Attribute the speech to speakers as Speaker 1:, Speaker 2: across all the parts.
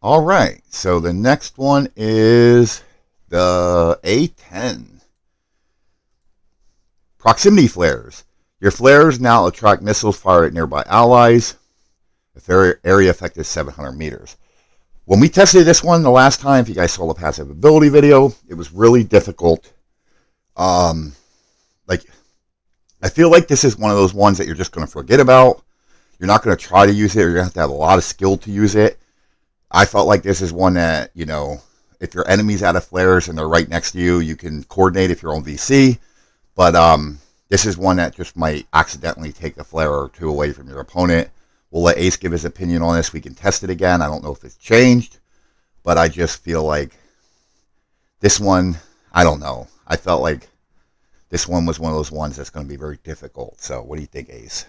Speaker 1: All right. So the next one is the A10 proximity flares. Your flares now attract missiles fired at nearby allies. If their area effect is 700 meters. When we tested this one the last time, if you guys saw the passive ability video, it was really difficult. Um, like I feel like this is one of those ones that you're just going to forget about. You're not going to try to use it. You're going to have a lot of skill to use it. I felt like this is one that, if your enemy's out of flares and they're right next to you, you can coordinate if you're on VC. But this is one that just might accidentally take a flare or two away from your opponent. We'll let Ace give his opinion on this. We can test it again. I don't know if it's changed, but I just feel like this one, I don't know. I felt like this one was one of those ones that's going to be very difficult. So what do you think, Ace?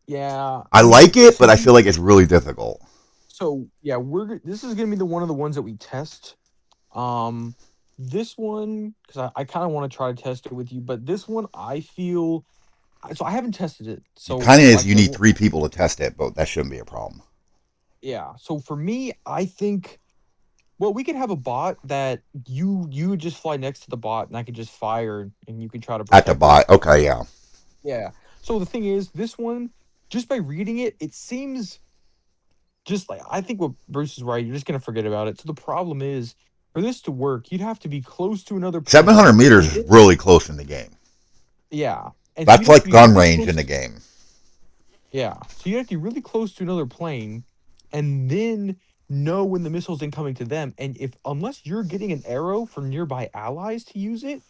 Speaker 2: Yeah,
Speaker 1: I
Speaker 2: I
Speaker 1: like
Speaker 2: mean,
Speaker 1: it, but I feel like it's really difficult.
Speaker 2: we're this is gonna be the one of the ones that we test. Um, this one because I kind of want to try to test it with you, but this one I feel so I haven't tested it.
Speaker 1: It
Speaker 2: So
Speaker 1: kind of is.
Speaker 2: like I
Speaker 1: You
Speaker 2: said,
Speaker 1: need three people to test it, but that shouldn't be a problem.
Speaker 2: yeah. So for me, I think well we could have a bot that you would just fly next to the bot and I could just fire and you can try to
Speaker 1: At the
Speaker 2: protect it.
Speaker 1: bot, okay, yeah.
Speaker 2: Yeah. So the thing is, this one just by reading it, it seems just like I think what Bruce is right. You're just gonna forget about it. So the problem is, for this to work, you'd have to be close to another plane,
Speaker 1: 700 meters
Speaker 2: and
Speaker 1: is
Speaker 2: then
Speaker 1: really close in the game.
Speaker 2: yeah, and so you'd
Speaker 1: That's
Speaker 2: have to
Speaker 1: like
Speaker 2: be
Speaker 1: gun
Speaker 2: really
Speaker 1: range in
Speaker 2: close.
Speaker 1: the game.
Speaker 2: Yeah, so you have to be really close to another plane, and then know when the missile's incoming to them. And if unless you're getting an arrow from nearby allies to use it,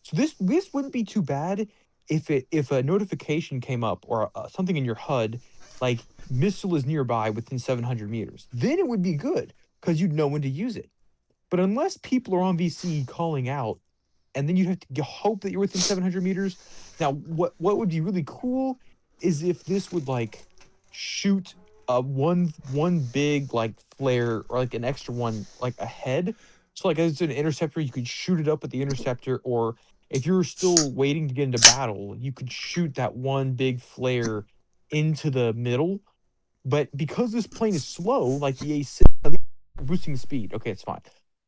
Speaker 2: so this wouldn't be too bad if a notification came up or something in your HUD like missile is nearby within 700 meters. Then it would be good because you'd know when to use it. But unless people are on VC calling out, and then you'd have to hope that you're within 700 meters. Now, what would be really cool is if this would like shoot one big like flare or like an extra one like ahead. So like as an interceptor, you could shoot it up at the interceptor, or if you're still waiting to get into battle, you could shoot that one big flare into the middle. But because this plane is slow, like the A6, boosting the speed. Okay, it's fine.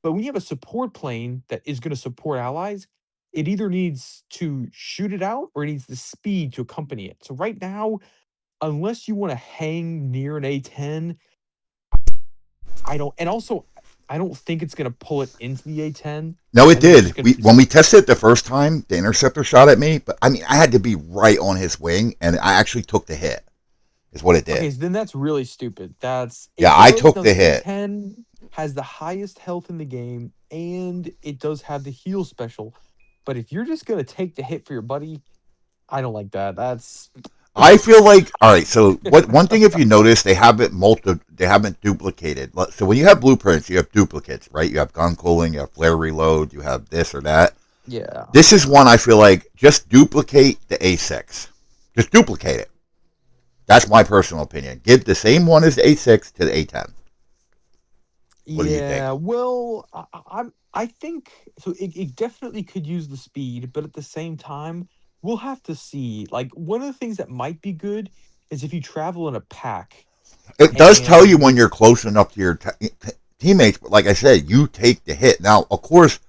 Speaker 2: But when you have a support plane that is going to support allies, it either needs to shoot it out or it needs the speed to accompany it. So right now, unless you want to hang near an A10, I don't. And also, I don't think it's going to pull it into the A10.
Speaker 1: No, it
Speaker 2: I think it's
Speaker 1: did.
Speaker 2: just going
Speaker 1: We
Speaker 2: to.
Speaker 1: when we tested it the first time, the interceptor shot at me, but I mean, I had to be right on his wing, and I actually took the hit. Is what it
Speaker 2: Okay,
Speaker 1: did.
Speaker 2: so then that's really stupid. That's
Speaker 1: Yeah,
Speaker 2: it.
Speaker 1: I
Speaker 2: Does
Speaker 1: took
Speaker 2: now
Speaker 1: the
Speaker 2: the
Speaker 1: hit.
Speaker 2: A10 has the highest health in the game, and it does have the heal special. But if you're just gonna take the hit for your buddy, I don't like that. That's
Speaker 1: I feel like all right. So what? One thing, if you notice, they haven't duplicated. So when you have blueprints, you have duplicates, right? You have gun cooling, you have flare reload, you have this or that.
Speaker 2: yeah,
Speaker 1: This is
Speaker 2: yeah.
Speaker 1: one I feel like just duplicate the A6. Just duplicate it. That's my personal opinion. Give the same one as the A6 to the A10. What do you think?
Speaker 2: Yeah, well, I think so it definitely could use the speed, but at the same time, we'll have to see. Like one of the things that might be good is if you travel in a pack
Speaker 1: It does tell you
Speaker 2: and
Speaker 1: when you're close enough to your teammates, but like I said, you take the hit. Now, of course,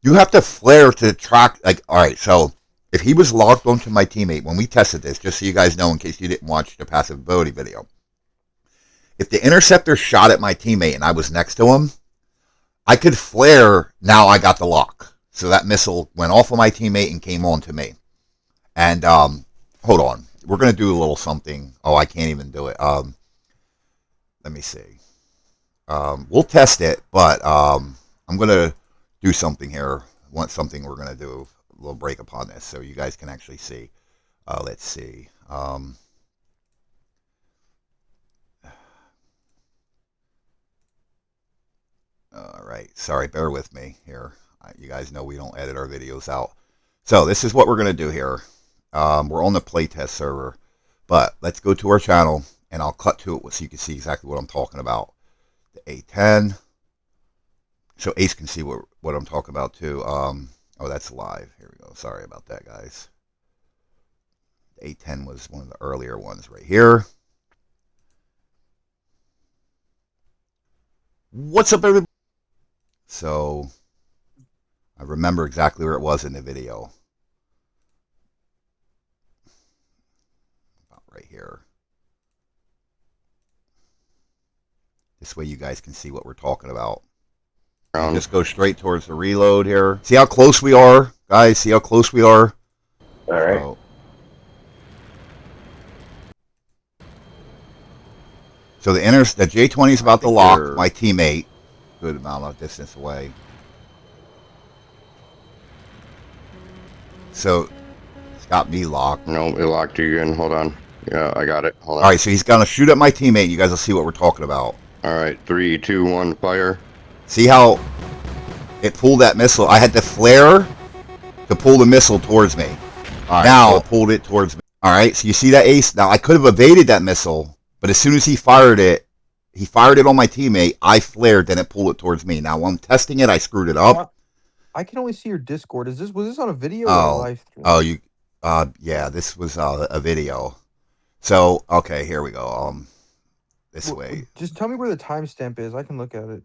Speaker 1: you have to flare to track. Like, all right, so if he was locked onto my teammate when we tested this, just so you guys know, in case you didn't watch the passive ability video, if the interceptor shot at my teammate and I was next to him, I could flare. Now I got the lock, so that missile went off of my teammate and came on to me. And hold on, we're gonna do a little something. Oh, I can't even do it. Let me see. We'll test it, but I'm gonna do something here. Want something we're gonna do a little break upon this, so you guys can actually see. Let's see. All right. Sorry, bear with me here. You guys know we don't edit our videos out. So this is what we're gonna do here. We're on the playtest server, but let's go to our channel and I'll cut to it so you can see exactly what I'm talking about. The A10. So Ace can see what I'm talking about too. Oh, that's live. Here we go. Sorry about that, guys. The A10 was one of the earlier ones right here. What's up, everybody? So I remember exactly where it was in the video. About right here. This way you guys can see what we're talking about. And just go straight towards the reload here. See how close we are, guys? See how close we are?
Speaker 3: All right.
Speaker 1: So the J-20 is about to lock my teammate. Good amount of distance away. So it's got me locked.
Speaker 3: No, it locked you in. Hold on. Yeah, I got it. Hold on.
Speaker 1: All right, so he's gonna shoot at my teammate. You guys will see what we're talking about.
Speaker 3: All right, 3, 2, 1, fire.
Speaker 1: See how it pulled that missile? I had to flare to pull the missile towards me. All right, now it pulled it towards me. All right, so you see that, Ace? Now I could have evaded that missile, but as soon as he fired it on my teammate. I flared, then it pulled it towards me. Now when I'm testing it, I screwed it up.
Speaker 2: I can only see your Discord. Was this on a video or a live stream?
Speaker 1: Yeah, this was a video. So okay, here we go. This way.
Speaker 2: Just tell me where the timestamp is. I can look at it.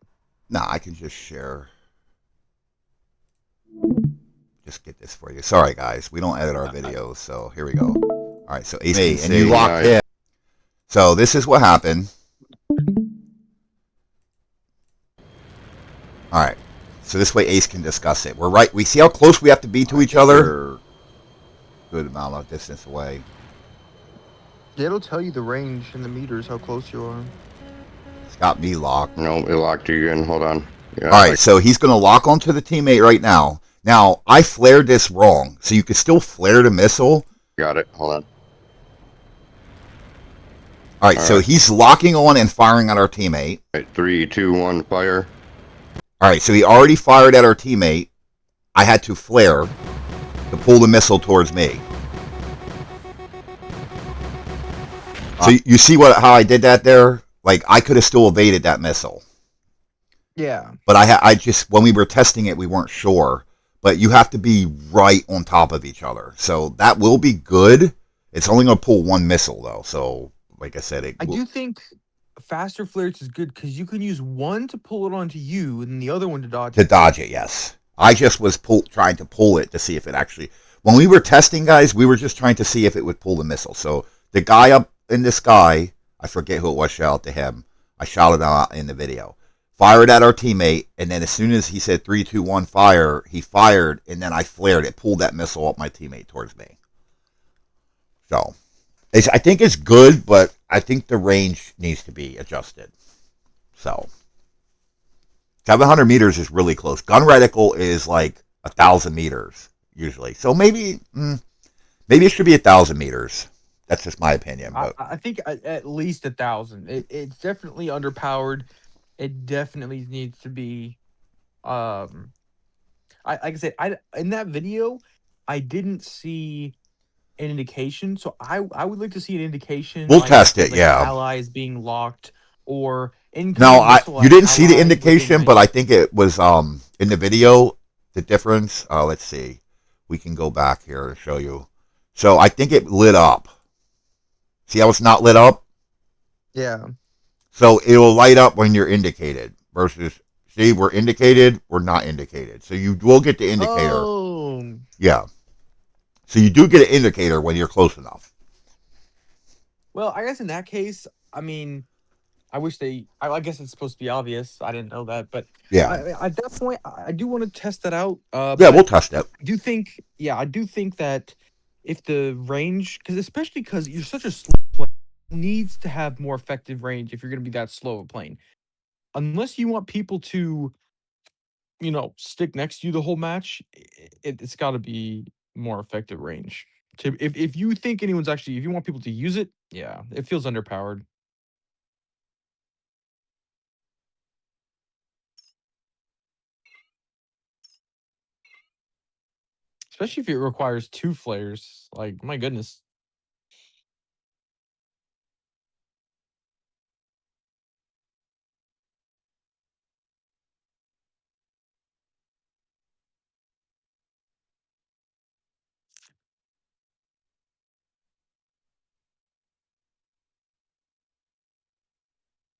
Speaker 1: Nah, I can just share. Just get this for you. Sorry, guys, we don't edit our videos, so here we go. All right, so Ace and you locked in. So this is what happened. All right, so this way Ace can discuss it. We're right. We see how close we have to be to each other. Good amount of distance away.
Speaker 2: Yeah, it'll tell you the range in the meters, how close you are.
Speaker 1: It's got me locked.
Speaker 3: No, it locked you in. Hold on. Yeah,
Speaker 1: all right, so he's going to lock onto the teammate right now. Now, I flared this wrong, so you could still flare the missile.
Speaker 3: Got it. Hold on.
Speaker 1: All right, so he's locking on and firing at our teammate.
Speaker 3: All right, 3, 2, 1, fire.
Speaker 1: All right, so he already fired at our teammate. I had to flare to pull the missile towards me. So you see how I did that there? Like, I could have still evaded that missile.
Speaker 2: Yeah.
Speaker 1: But I just, when we were testing it, we weren't sure. But you have to be right on top of each other. So that will be good. It's only going to pull one missile, though. So, like I said,
Speaker 2: I do think faster flares is good because you can use one to pull it onto you and the other one to dodge it.
Speaker 1: To dodge it, yes. I just was trying to pull it to see if it actually... When we were testing, guys, we were just trying to see if it would pull the missile. So the guy up in the sky, I forget who it was, shout out to him. I shouted out in the video. Fired at our teammate, and then as soon as he said 3, 2, 1, fire, he fired, and then I flared it, pulled that missile up my teammate towards me. So, I think it's good, but I think the range needs to be adjusted. So, 700 meters is really close. Gun reticle is like 1,000 meters usually. So maybe it should be 1,000 meters. That's just my opinion. But
Speaker 2: I think at least 1,000. It's definitely underpowered. It definitely needs to be. Like I said, in that video, I didn't see an indication. So I would like to see an indication.
Speaker 1: We'll test it. Yeah.
Speaker 2: Allies being locked or incoming.
Speaker 1: No, you didn't see the indication, but I think it was in the video. The difference. Let's see. We can go back here to show you. So I think it lit up. See how it's not lit up?
Speaker 2: Yeah.
Speaker 1: So it will light up when you're indicated versus, see, we're indicated, we're not indicated. So you will get the indicator.
Speaker 2: Oh.
Speaker 1: Yeah. So you do get an indicator when you're close enough.
Speaker 2: Well, I guess in that case, I mean, I wish I guess it's supposed to be obvious. I didn't know that, but
Speaker 1: yeah.
Speaker 2: At that point, I do want to test that out.
Speaker 1: Yeah, we'll test it.
Speaker 2: I do think that if the range, especially because you're such a slow plane, needs to have more effective range if you're going to be that slow a plane. Unless you want people to, stick next to you the whole match, it's got to be more effective range. If you think if you want people to use it, yeah, it feels underpowered. Especially if it requires 2 flares. Like, my goodness.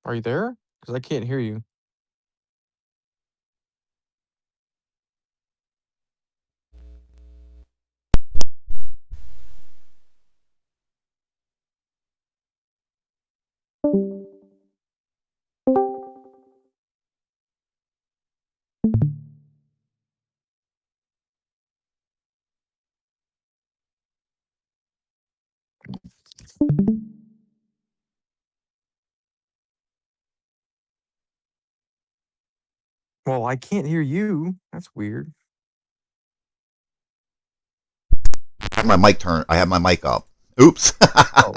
Speaker 2: Are you there? Because I can't hear you. Well, I can't hear you. That's weird.
Speaker 1: I have my mic up. Oops.
Speaker 2: Oh.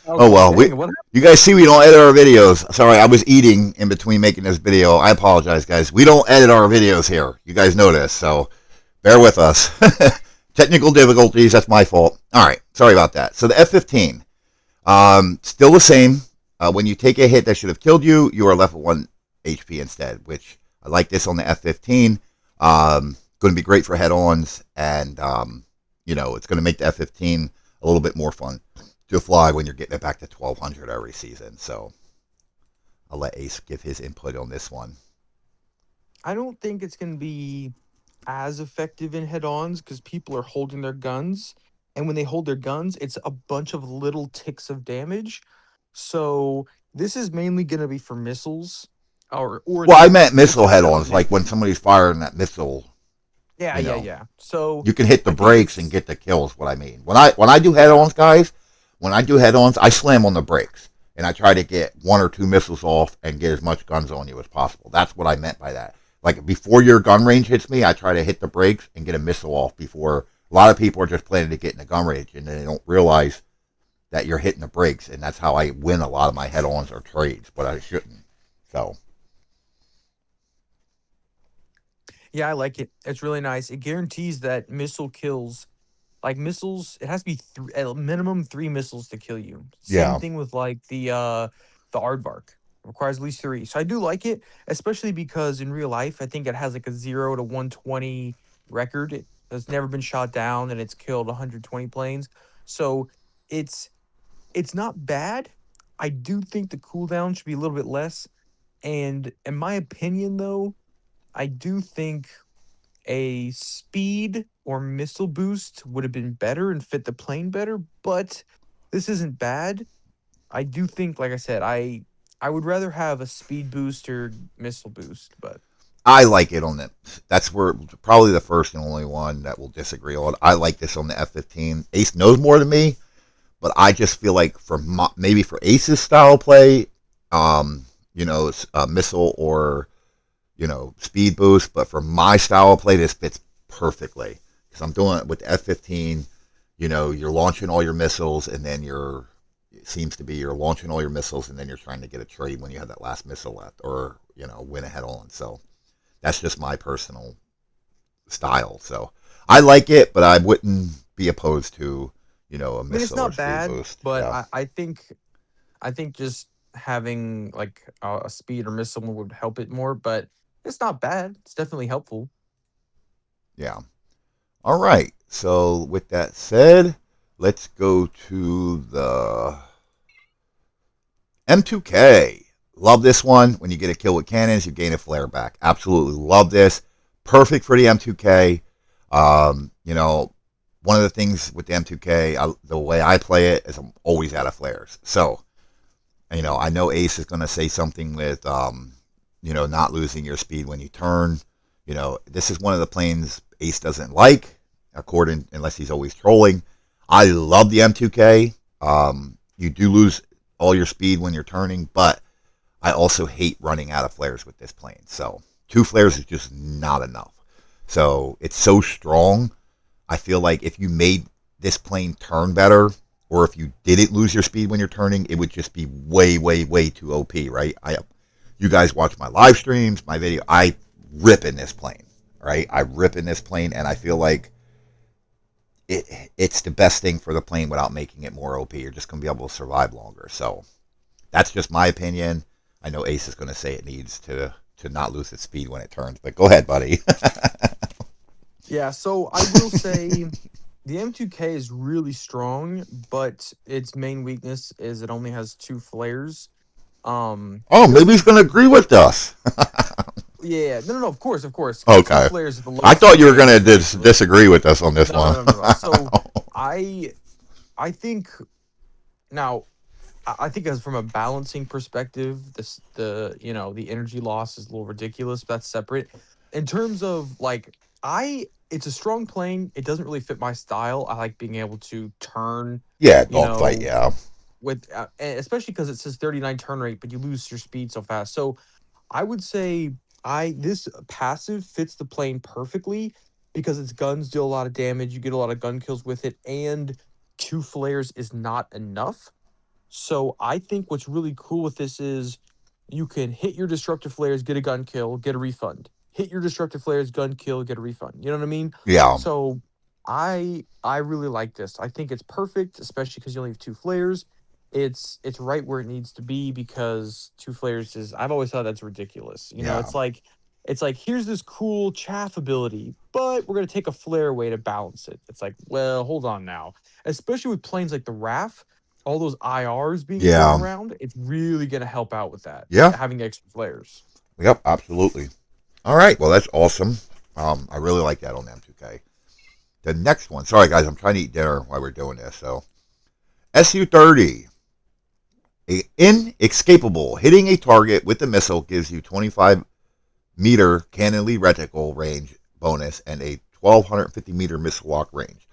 Speaker 1: Oh
Speaker 2: Okay,
Speaker 1: well,
Speaker 2: dang, what happened?
Speaker 1: you guys see we don't edit our videos. Sorry, I was eating in between making this video. I apologize, guys. We don't edit our videos here. You guys know this, so bear with us. Technical difficulties. That's my fault. All right, sorry about that. So the F-15, still the same. When you take a hit that should have killed you, you are left with 1 HP instead. Which I like this on the F-15. Going to be great for head-ons, and it's going to make the F-15 a little bit more fun to fly when you're getting it back to 1200 every season. So I'll let Ace give his input on this one.
Speaker 2: I don't think it's going to be as effective in head-ons because people are holding their guns, and when they hold their guns, it's a bunch of little ticks of damage. So this is mainly going to be for missiles, or
Speaker 1: Well, I
Speaker 2: the
Speaker 1: meant missile
Speaker 2: attempted
Speaker 1: head-ons,
Speaker 2: HORNET.
Speaker 1: like when somebody's firing that missile.
Speaker 2: Yeah,
Speaker 1: You
Speaker 2: yeah,
Speaker 1: know,
Speaker 2: yeah. So
Speaker 1: you can hit the
Speaker 2: I think
Speaker 1: brakes and
Speaker 2: it's
Speaker 1: get the kills. What I mean, when I do head-ons, guys, when I do head-ons, I slam on the brakes and I try to get 1 or 2 missiles off and get as much guns on you as possible. That's what I meant by that. Like before your gun range hits me, I try to hit the brakes and get a missile off before. A lot of people are just planning to get in the gun range and they don't realize that you're hitting the brakes, and that's how I win a lot of my head-ons or trades, but I shouldn't. So
Speaker 2: yeah, I like it. It's really nice. It guarantees that missile kills. Like missiles, it has to be at a minimum 3 missiles to kill you. Same
Speaker 1: yeah,
Speaker 2: thing with like the aardvark. Requires at least 3. So I do like it, especially because in real life, I think it has like a 0 to 120 record. It has never been shot down and it's killed 120 planes. So it's it's not bad. I do think the cooldown should be a little bit less. And in my opinion, though, I do think a speed or missile boost would have been better and fit the plane better, but this isn't bad. I do think, like I said, I would rather have a speed boost or missile boost, but
Speaker 1: I like it on the. That's where probably the first and only one that will disagree on. I like this on the F-15. Ace knows more than me, but I just feel like maybe for Ace's style of play, missile or speed boost. But for my style of play, this fits perfectly because I'm doing it with the F-15. You're launching all your missiles, and then it seems to be you're launching all your missiles, and then you're trying to get a trade when you have that last missile left, or win a head on. So that's just my personal style. So I like it, but I wouldn't be opposed to a
Speaker 2: I mean it's
Speaker 1: missile or
Speaker 2: not
Speaker 1: speed
Speaker 2: bad,
Speaker 1: boost.
Speaker 2: but
Speaker 1: Yeah,
Speaker 2: I think just having like a speed or missile would help it more, but it's not bad. It's definitely helpful.
Speaker 1: yeah. All right. So with that said, let's go to the M2K. Love this one. When you get a kill with cannons, you gain a flare back. Absolutely love this. Perfect for the M2K. One of the things with the M2K, the way I play it is I'm always out of flares. So, I know Ace is going to say something with, not losing your speed when you turn. This is one of the planes Ace doesn't like, unless he's always trolling. I love the M2K. You do lose all your speed when you're turning, but I also hate running out of flares with this plane. So 2 flares is just not enough. So it's so strong. I feel like if you made this plane turn better, or if you didn't lose your speed when you're turning, it would just be way, way, way too OP, right? You guys watch my live streams, my video. I rip in this plane, right? I rip in this plane, and I feel like it's the best thing for the plane without making it more OP. You're just going to be able to survive longer. So that's just my opinion. I know Ace is going to say it needs to not lose its speed when it turns, but go ahead, buddy.
Speaker 2: Yeah, so I will say the M2K is really strong, but its main weakness is it only has 2 flares.
Speaker 1: Oh,
Speaker 2: It
Speaker 1: maybe he's
Speaker 2: doesn't.
Speaker 1: going to agree with us.
Speaker 2: Yeah, no, no, no. Of course. Two
Speaker 1: Okay.
Speaker 2: flares is the
Speaker 1: I
Speaker 2: lowest you
Speaker 1: thought
Speaker 2: can
Speaker 1: you were
Speaker 2: get in
Speaker 1: going to
Speaker 2: this range, but
Speaker 1: disagree with us on this
Speaker 2: no, no,
Speaker 1: one.
Speaker 2: no, no, no. So I, I think now I think as from a balancing perspective, the energy loss is a little ridiculous. But that's separate. In terms of like it's a strong plane. It doesn't really fit my style. I like being able to turn,
Speaker 1: Yeah,
Speaker 2: you
Speaker 1: dogfight,
Speaker 2: know,
Speaker 1: yeah.
Speaker 2: with especially because it says 39 turn rate, but you lose your speed so fast. So I would say this passive fits the plane perfectly because its guns do a lot of damage. You get a lot of gun kills with it, and 2 flares is not enough. So I think what's really cool with this is you can hit your destructive flares, get a gun kill, get a refund. Hit your destructive flares, gun kill, get a refund. You know what I mean?
Speaker 1: Yeah.
Speaker 2: So I really like this. I think it's perfect, especially because you only have 2 flares. It's right where it needs to be because 2 flares is I've always thought that's ridiculous. You know,
Speaker 1: Yeah.
Speaker 2: it's like here's this cool chaff ability, but we're gonna take a flare away to balance it. It's like, well, hold on now. Especially with planes like the RAF, all those IRs being thrown
Speaker 1: Yeah.
Speaker 2: around, it's really gonna help out with that.
Speaker 1: Yeah.
Speaker 2: Having extra flares.
Speaker 1: Yep. Absolutely. All right. Well, that's awesome. I really like that on M2K. The next one. Sorry, guys. I'm trying to eat dinner while we're doing this. So, SU-30. Inescapable. Hitting a target with the missile gives you 25-meter cannon lead reticle range bonus and a 1,250-meter missile lock range.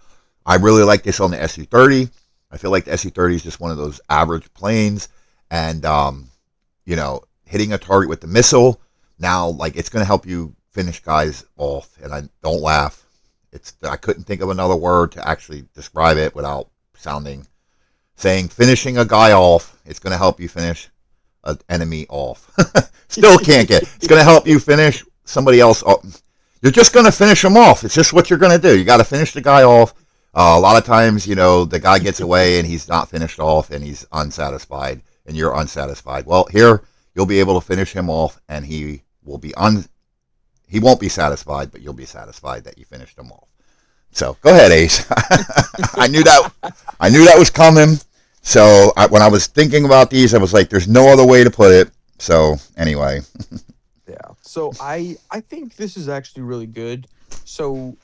Speaker 1: I really like this on the SU-30. I feel like the SU-30 is just one of those average planes, and hitting a target with the missile now, like, it's going to help you finish guys off. And I don't laugh. I couldn't think of another word to actually describe it without saying finishing a guy off. It's going to help you finish an enemy off. Still can't get. It's going to help you finish somebody else off. You're just going to finish them off. It's just what you're going to do. You got to finish the guy off. A lot of times, the guy gets away and he's not finished off and he's unsatisfied and you're unsatisfied. Well, here you'll be able to finish him off and he won't be satisfied, but you'll be satisfied that you finished him off. So go ahead, Ace. I knew that was coming. So when I was thinking about these, I was like, "There's no other way to put it." So anyway.
Speaker 2: Yeah. So I think this is actually really good. So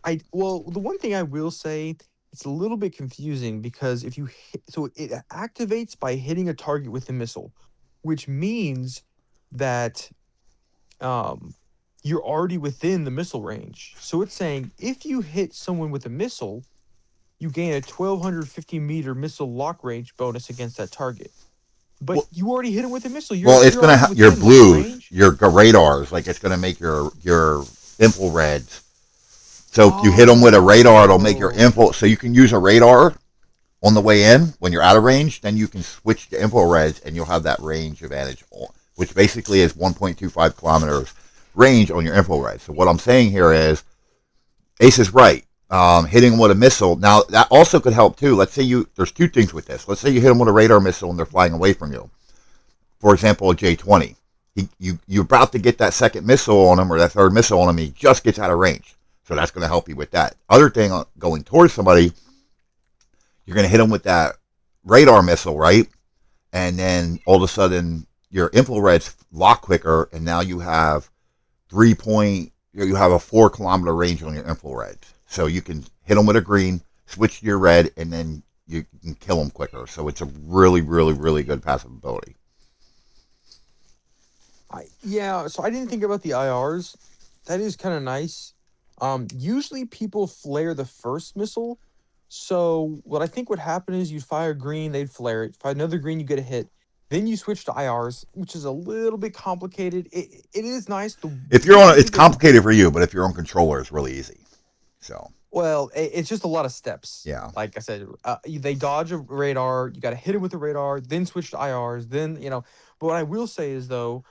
Speaker 2: the one thing I will say, it's a little bit confusing because if you it activates by hitting a target with a missile, which means that you're already within the missile range. So it's saying if you hit someone with a missile, you gain a 1,250-meter missile lock range bonus against that target. But you already hit him with a missile.
Speaker 1: It's going to your
Speaker 2: within
Speaker 1: blues, your radars, like it's going to make your infrareds. So if you hit them with a radar, it'll make your info. So you can use a radar on the way in when you're out of range. Then you can switch to infrareds, and you'll have that range advantage, which basically is 1.25 kilometers range on your infrared. So what I'm saying here is, Ace is right. Hitting them with a missile. Now that also could help too. Let's say there's two things with this. Let's say you hit them with a radar missile and they're flying away from you. For example, a J-20. You're about to get that second missile on him or that third missile on him. He just gets out of range. So that's going to help you with that. Other thing, going towards somebody, you're going to hit them with that radar missile, right? And then all of a sudden your infrareds lock quicker, and now you have a 4 kilometer range on your infrared. So you can hit them with a green, switch to your red, and then you can kill them quicker. So it's a really, really, really good passive ability.
Speaker 2: So I didn't think about the IRs. That is kind of nice. Usually people flare the first missile. So what I think would happen is you'd fire green, they'd flare it. Fire another green, you get a hit. Then you switch to IRs, which is a little bit complicated. It is nice.
Speaker 1: It's complicated for you, but if you're on controller, it's really easy. So.
Speaker 2: Well, it's just a lot of steps.
Speaker 1: Yeah.
Speaker 2: Like I said, they dodge a radar. You got to hit it with the radar, then switch to IRs. Then But what I will say is though,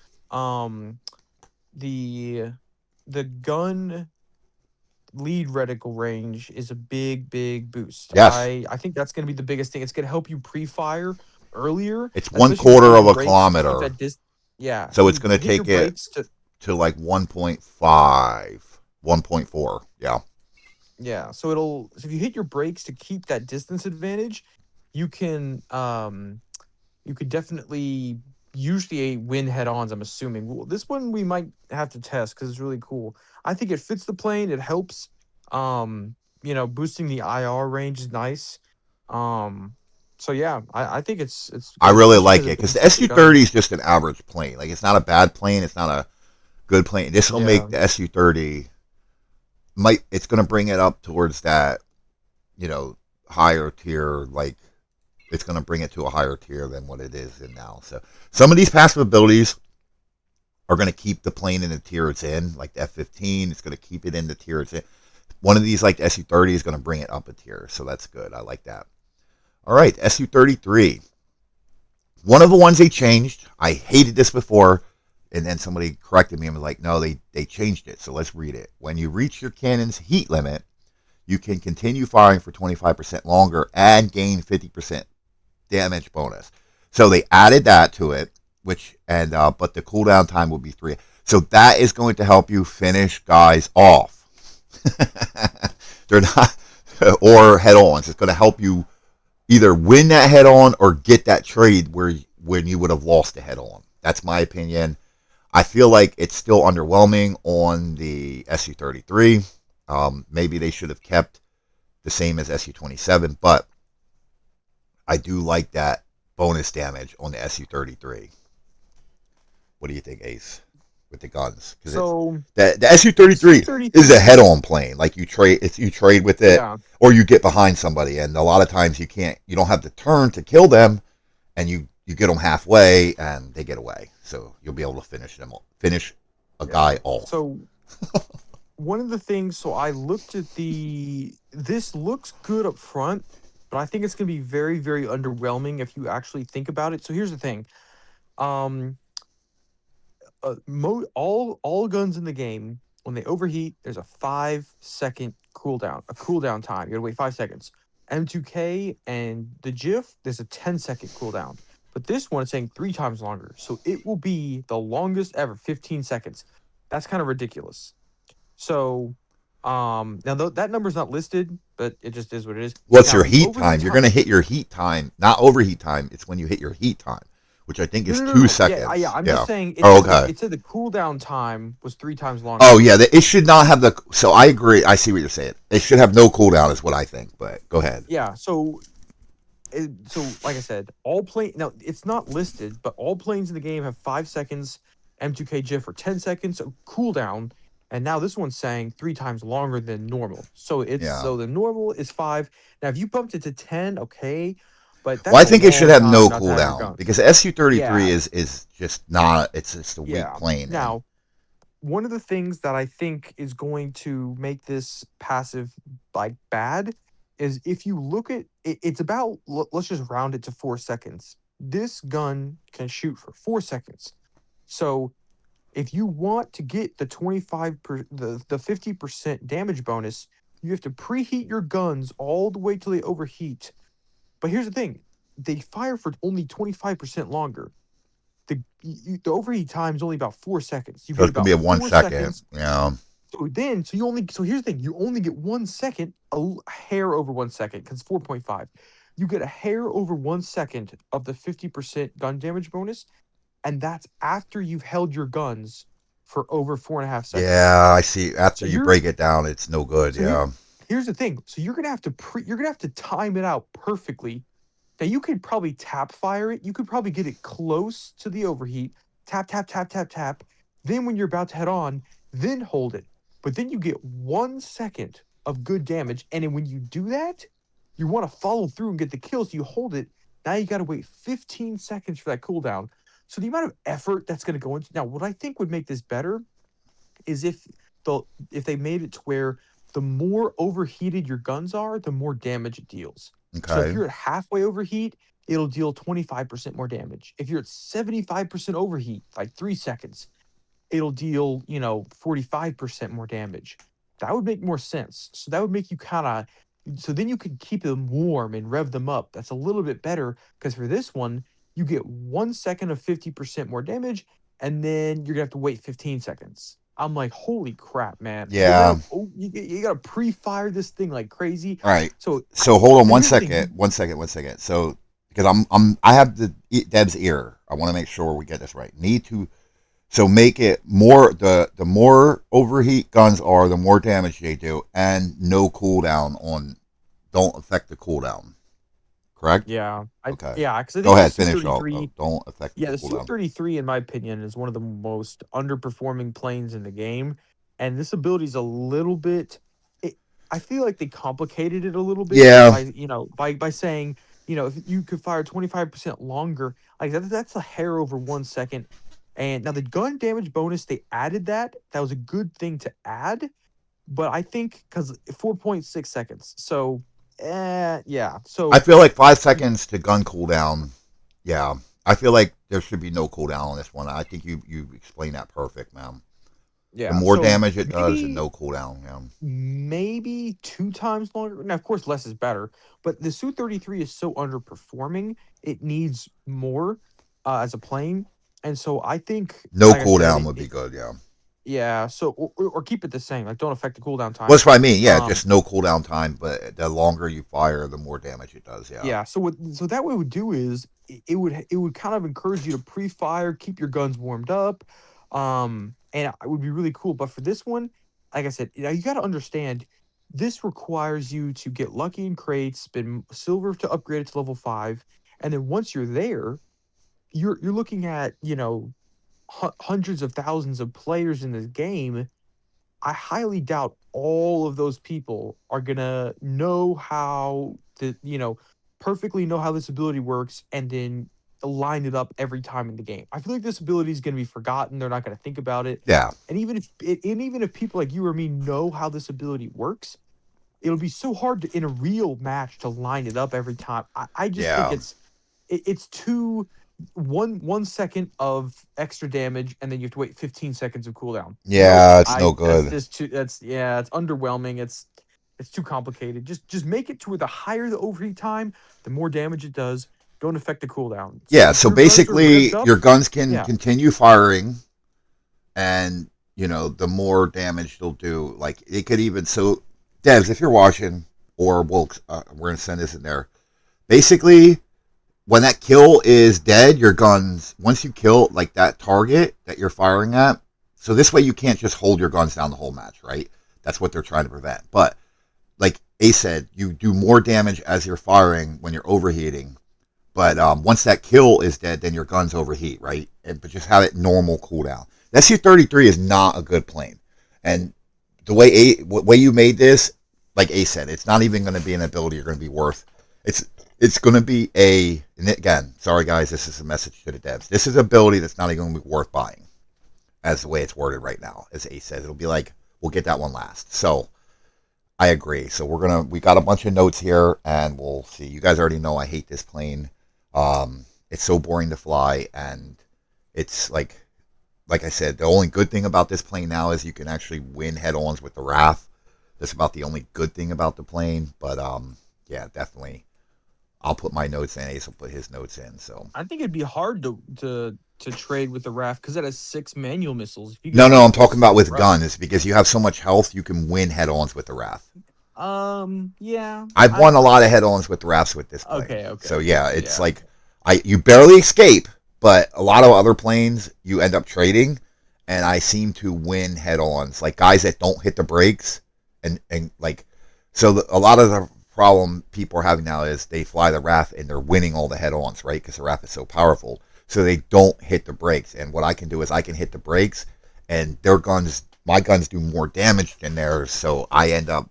Speaker 2: the gun lead reticle range is a big boost.
Speaker 1: Yes.
Speaker 2: I think that's going to be the biggest thing. It's going to help you pre-fire earlier.
Speaker 1: It's 1/4 of a kilometer.
Speaker 2: Yeah.
Speaker 1: So it's going to take it to like 1.5, 1.4. Yeah.
Speaker 2: Yeah. So if you hit your brakes to keep that distance advantage, you could definitely usually win head-ons, I'm assuming. Well, this one we might have to test because it's really cool. I think it fits the plane. It helps. Boosting the IR range is nice. So yeah, I think it's.
Speaker 1: I really like it because the SU-30 is just an average plane. Like, it's not a bad plane. It's not a good plane. This will make the SU-30. It's going to bring it up towards that, higher tier. Like, it's going to bring it to a higher tier than what it is in now. So some of these passive abilities are going to keep the plane in the tier it's in, like the F-15. It's going to keep it in the tier it's in. One of these, like the Su-30, is going to bring it up a tier, so that's good. I like that. All right, Su-33. One of the ones they changed. I hated this before, and then somebody corrected me and was like, no, they changed it, so let's read it. When you reach your cannon's heat limit, you can continue firing for 25% longer and gain 50% damage bonus. So they added that to it, but the cooldown time will be 3. So that is going to help you finish guys off. They're not, or head-ons. It's going to help you either win that head-on or get that trade when you would have lost the head-on. That's my opinion. I feel like it's still underwhelming on the Su-33. Maybe they should have kept the same as Su-27, but I do like that bonus damage on the Su-33. What do you think, Ace, with the guns?
Speaker 2: So
Speaker 1: the Su-33 is a head-on plane. Like you trade with it, or you get behind somebody, and a lot of times you don't have the turn to kill them, and you get them halfway, and they get away. So you'll be able to finish a guy off.
Speaker 2: So one of the things, so I looked at this looks good up front, but I think it's going to be very, very underwhelming if you actually think about it. So here's the thing. All guns in the game, when they overheat, there's a 5-second cooldown time. You gotta wait 5 seconds. M2K and the GIF, there's a 10-second cooldown. But this one is saying 3 times longer. So it will be the longest ever, 15 seconds. That's kind of ridiculous. So now that number's not listed, but it just is what it is.
Speaker 1: What's your heat time? You're gonna hit your heat time, not overheat time. It's when you hit your heat time, which I think is 2 seconds.
Speaker 2: Yeah, I'm just saying. It said the cooldown time was 3 times longer.
Speaker 1: Oh yeah, it should not have the. So I agree. I see what you're saying. It should have no cooldown, is what I think. But go ahead.
Speaker 2: Yeah. So like I said, now it's not listed, but all planes in the game have 5 seconds M2K GIF for 10 seconds of cooldown, and now this one's saying 3 times longer than normal. So so the normal is 5. Now if you bumped it to 10, okay. But that's
Speaker 1: I think it should have no cooldown because the Su-33 is just not. It's just a weak plane.
Speaker 2: Now, one of the things that I think is going to make this passive like bad is if you look at it, it's about, let's just round it to 4 seconds. This gun can shoot for 4 seconds. So if you want to get the 50% damage bonus, you have to preheat your guns all the way till they overheat. But here's the thing, they fire for only 25% longer. The overheat time is only about 4 seconds.
Speaker 1: So it's gonna be a 1 second. Yeah.
Speaker 2: So here's the thing, you only get 1 second, a hair over 1 second, because 4.5. You get a hair over 1 second of the 50% gun damage bonus, and that's after you've held your guns for over 4.5 seconds.
Speaker 1: Yeah, I see. After you break it down, it's no good. So
Speaker 2: here's the thing. So you're gonna have to time it out perfectly. Now you could probably tap fire it. You could probably get it close to the overheat. Tap, tap, tap, tap, tap. Then when you're about to head on, then hold it. But then you get 1 second of good damage. And then when you do that, you want to follow through and get the kill. So you hold it. Now you got to wait 15 seconds for that cooldown. So the amount of effort that's going to go into. Now, what I think would make this better is if they made it to where the more overheated your guns are, the more damage it deals.
Speaker 1: Okay.
Speaker 2: So if you're at halfway overheat, it'll deal 25% more damage. If you're at 75% overheat, like 3 seconds, it'll deal, 45% more damage. That would make more sense. So that would make you so then you could keep them warm and rev them up. That's a little bit better because for this one, you get 1 second of 50% more damage, and then you're gonna have to wait 15 seconds. I'm like, holy crap, man.
Speaker 1: Yeah.
Speaker 2: You gotta pre-fire this thing like crazy.
Speaker 1: All right. So hold on 1 second. 1 second. So because I have the Deb's ear. I want to make sure we get this right. So make it more, the more overheat guns are, the more damage they do, and no cooldown don't affect the cooldown. Correct?
Speaker 2: Yeah.
Speaker 1: Okay.
Speaker 2: Yeah, because
Speaker 1: go ahead, finish off. Don't affect the
Speaker 2: cooldown.
Speaker 1: cooldown.
Speaker 2: The Su-33, in my opinion, is one of the most underperforming planes in the game, and this ability is a little bit. I feel like they complicated it a little bit.
Speaker 1: Yeah.
Speaker 2: By saying if you could fire 25% longer, like that's a hair over 1 second. And now the gun damage bonus, they added that. That was a good thing to add, but I think because 4.6 seconds. So, yeah.
Speaker 1: I
Speaker 2: So,
Speaker 1: feel like 5 seconds to gun cooldown. Yeah, I feel like there should be no cooldown on this one. I think you explained that perfect, man. The
Speaker 2: yeah.
Speaker 1: more
Speaker 2: So
Speaker 1: damage it does, and
Speaker 2: maybe
Speaker 1: no cooldown. Yeah.
Speaker 2: maybe 2 times longer. Now, of course, less is better, but the Su-33 is so underperforming. It needs more as a plane, and so I think,
Speaker 1: No
Speaker 2: like I said,
Speaker 1: cooldown would be good. Yeah.
Speaker 2: yeah. So or keep it the same. Like don't affect the cooldown
Speaker 1: Well,
Speaker 2: time.
Speaker 1: that's what I mean. Yeah,
Speaker 2: Um,
Speaker 1: just no cooldown time, but the longer you fire, the more damage it does. Yeah.
Speaker 2: yeah. So that way it would do is it would kind of encourage you to pre-fire, keep your guns warmed up, and it would be really cool. But for this one, like I said, you got to understand, this requires you to get lucky in crates, spend silver to upgrade it to level 5, and then once you're there, you're looking at hundreds of thousands of players in this game. I highly doubt all of those people are gonna know how to, perfectly know how this ability works and then line it up every time in the game. I feel like this ability is gonna be forgotten. They're not gonna think about it.
Speaker 1: Yeah.
Speaker 2: And even if people like you or me know how this ability works, it'll be so hard in a real match to line it up every time. I just think
Speaker 1: Yeah.
Speaker 2: it's too 1 second of extra damage, and then you have to wait 15 seconds of cooldown. Nope,
Speaker 1: Yeah. It's no
Speaker 2: that's
Speaker 1: good.
Speaker 2: just too. That's yeah, it's underwhelming. It's too complicated. Just make it to where the higher the overheat time, the more damage it does. Don't affect the cooldown. So
Speaker 1: Yeah.
Speaker 2: if
Speaker 1: So
Speaker 2: your guns are revved
Speaker 1: basically,
Speaker 2: up,
Speaker 1: your guns can
Speaker 2: yeah,
Speaker 1: continue firing, and the more damage they'll do. Like it could even so, devs, if you're watching, or we're gonna send this in there. Basically, when that kill is dead, your guns, once you kill like that target that you're firing at, so this way you can't just hold your guns down the whole match, right? That's what they're trying to prevent. But like Ace said, you do more damage as you're firing when you're overheating. But once that kill is dead, then your guns overheat, right? But just have it normal cooldown. That SU-33 is not a good plane, and the way you made this, like Ace said, it's not even going to be an ability you're going to be worth. It's going to be and again, sorry guys, this is a message to the devs. This is an ability that's not even going to be worth buying, as the way it's worded right now. As Ace said, it'll be like, we'll get that one last. So I agree. So we got a bunch of notes here, and we'll see. You guys already know I hate this plane. It's so boring to fly, and it's like I said, the only good thing about this plane now is you can actually win head-ons with the RAF. That's about the only good thing about the plane. But yeah, definitely. I'll put my notes in. Ace will put his notes in. So
Speaker 2: I think it'd be hard to trade with the RAF because it has 6 manual missiles. If you get
Speaker 1: no,
Speaker 2: that
Speaker 1: I'm talking about
Speaker 2: close to
Speaker 1: with
Speaker 2: the RAF,
Speaker 1: guns because you have so much health, you can win head-ons with the RAF.
Speaker 2: yeah,
Speaker 1: I've won a lot of head-ons with RAFs with this plane.
Speaker 2: okay,
Speaker 1: So
Speaker 2: okay,
Speaker 1: yeah, it's
Speaker 2: yeah.
Speaker 1: like you barely escape, but a lot of other planes you end up trading, and I seem to win head-ons. Like guys that don't hit the brakes, and like a lot of the problem people are having now is they fly the RAF and they're winning all the head-ons, right? Because the RAF is so powerful, so they don't hit the brakes. And what I can do is I can hit the brakes, and my guns do more damage than theirs, so I end up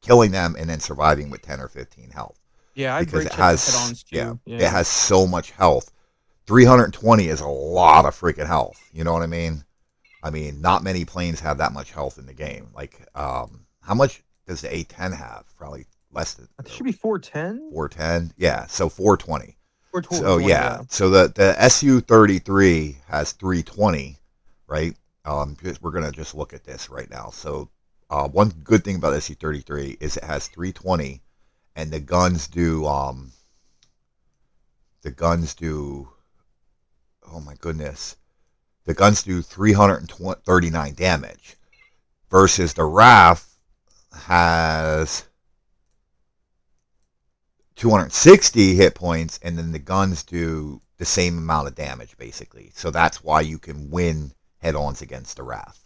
Speaker 1: killing them and then surviving with 10 or 15 health
Speaker 2: Yeah, I'd
Speaker 1: because
Speaker 2: break
Speaker 1: it
Speaker 2: check the
Speaker 1: has
Speaker 2: head-ons too.
Speaker 1: it
Speaker 2: Yeah.
Speaker 1: has so much health. 320 is a lot of freaking health. You know what I mean? I mean, not many planes have that much health in the game. Like, how much does the A10 have? Probably less than
Speaker 2: It should be 410
Speaker 1: 410. Yeah, so 420.
Speaker 2: or
Speaker 1: So
Speaker 2: 420.
Speaker 1: yeah,
Speaker 2: Yeah.
Speaker 1: so the SU-33 has 320, right? We're gonna just look at this right now. So, one good thing about SU-33 is it has 320, and the guns do. Oh my goodness, the guns do 339 damage, versus the RAF has 260 hit points, and then the guns do the same amount of damage, basically. So that's why you can win head-ons against the RAF.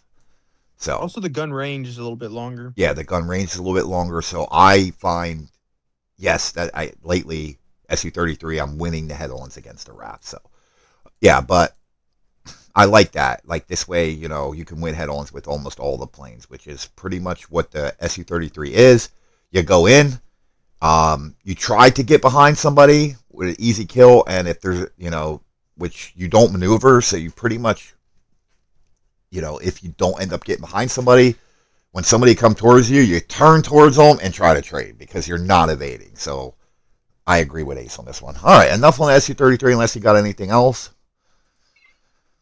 Speaker 1: So,
Speaker 2: Also, the gun range is a little bit longer.
Speaker 1: yeah, the gun range is a little bit longer. So I find, yes, that I lately, SU-33, I'm winning the head-ons against the RAF. So, yeah, but I like that. Like this way, you can win head-ons with almost all the planes, which is pretty much what the SU-33 is. You go in, You try to get behind somebody with an easy kill, and if there's, which you don't maneuver, so you pretty much, if you don't end up getting behind somebody, when somebody come towards you, you turn towards them and try to trade because you're not evading. So I agree with Ace on this one. All right, enough on the SU-33 unless you got anything else.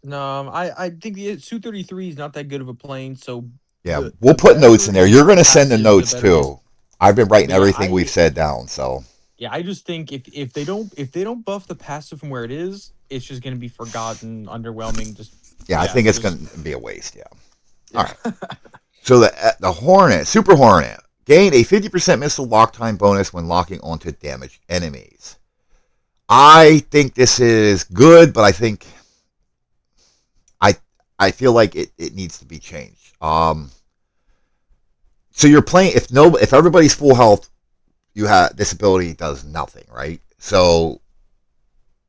Speaker 2: No, I think the Su-33 is not that good of a plane. So
Speaker 1: Yeah, we'll
Speaker 2: the
Speaker 1: put notes in
Speaker 2: better
Speaker 1: there. You're going to send the
Speaker 2: passive, the
Speaker 1: notes
Speaker 2: better it is.
Speaker 1: too. I've been writing
Speaker 2: But yeah,
Speaker 1: everything we've said down. So
Speaker 2: I just think if they don't buff the passive from where it is, it's just gonna be forgotten, underwhelming.
Speaker 1: yeah, I think it's
Speaker 2: just
Speaker 1: going to be a waste. Yeah.
Speaker 2: yeah.
Speaker 1: All right. So the Hornet, Super Hornet, gained a 50% missile lock time bonus when locking onto damaged enemies. I think this is good, but I feel like it needs to be changed. So you're playing if everybody's full health, this ability does nothing, right? So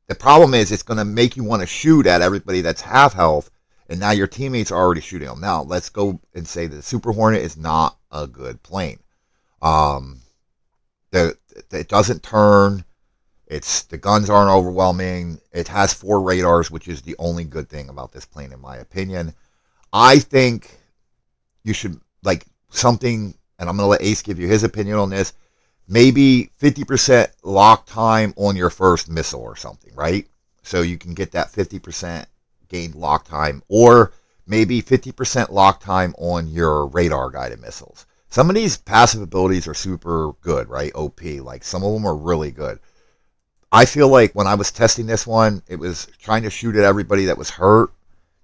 Speaker 1: the problem is it's going to make you want to shoot at everybody that's half health, and now your teammates are already shooting them. Now let's go and say that the Super Hornet is not a good plane. It doesn't turn. The guns aren't overwhelming. It has 4 radars, which is the only good thing about this plane, in my opinion. I think you should something, and I'm going to let Ace give you his opinion on this. Maybe 50% lock time on your first missile or something, right? So you can get that 50% gained lock time, or maybe 50% lock time on your radar guided missiles. Some of these passive abilities are super good, right? OP. Like some of them are really good. I feel like when I was testing this one, it was trying to shoot at everybody that was hurt.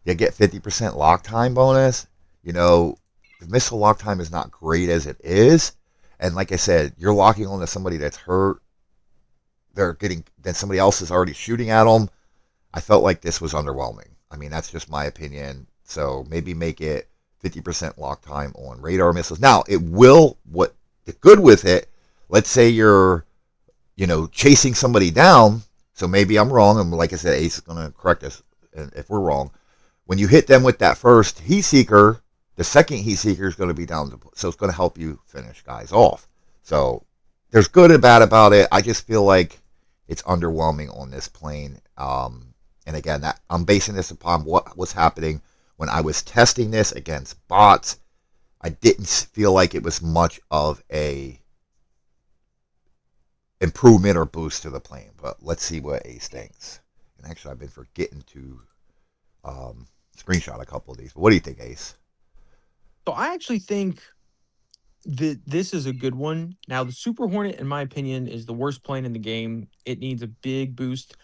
Speaker 1: You get 50% lock time bonus. The missile lock time is not great as it is. And like I said, you're locking onto somebody that's hurt. Then somebody else is already shooting at them. I felt like this was underwhelming. I mean, that's just my opinion. So maybe make it 50% lock time on radar missiles. Now, what the good with it, let's say you're chasing somebody down. So maybe I'm wrong, and like I said, Ace is going to correct us if we're wrong. When you hit them with that first heat seeker, the second heat seeker is going to be down, so it's going to help you finish guys off. So there's good and bad about it. I just feel like it's underwhelming on this plane. And again, I'm basing this upon what was happening when I was testing this against bots. I didn't feel like it was much of a improvement or boost to the plane, but let's see what Ace thinks. And actually, I've been forgetting to screenshot a couple of these. But what do you think, Ace?
Speaker 2: So I actually think that this is a good one. Now, the Super Hornet, in my opinion, is the worst plane in the game. It needs a big boost.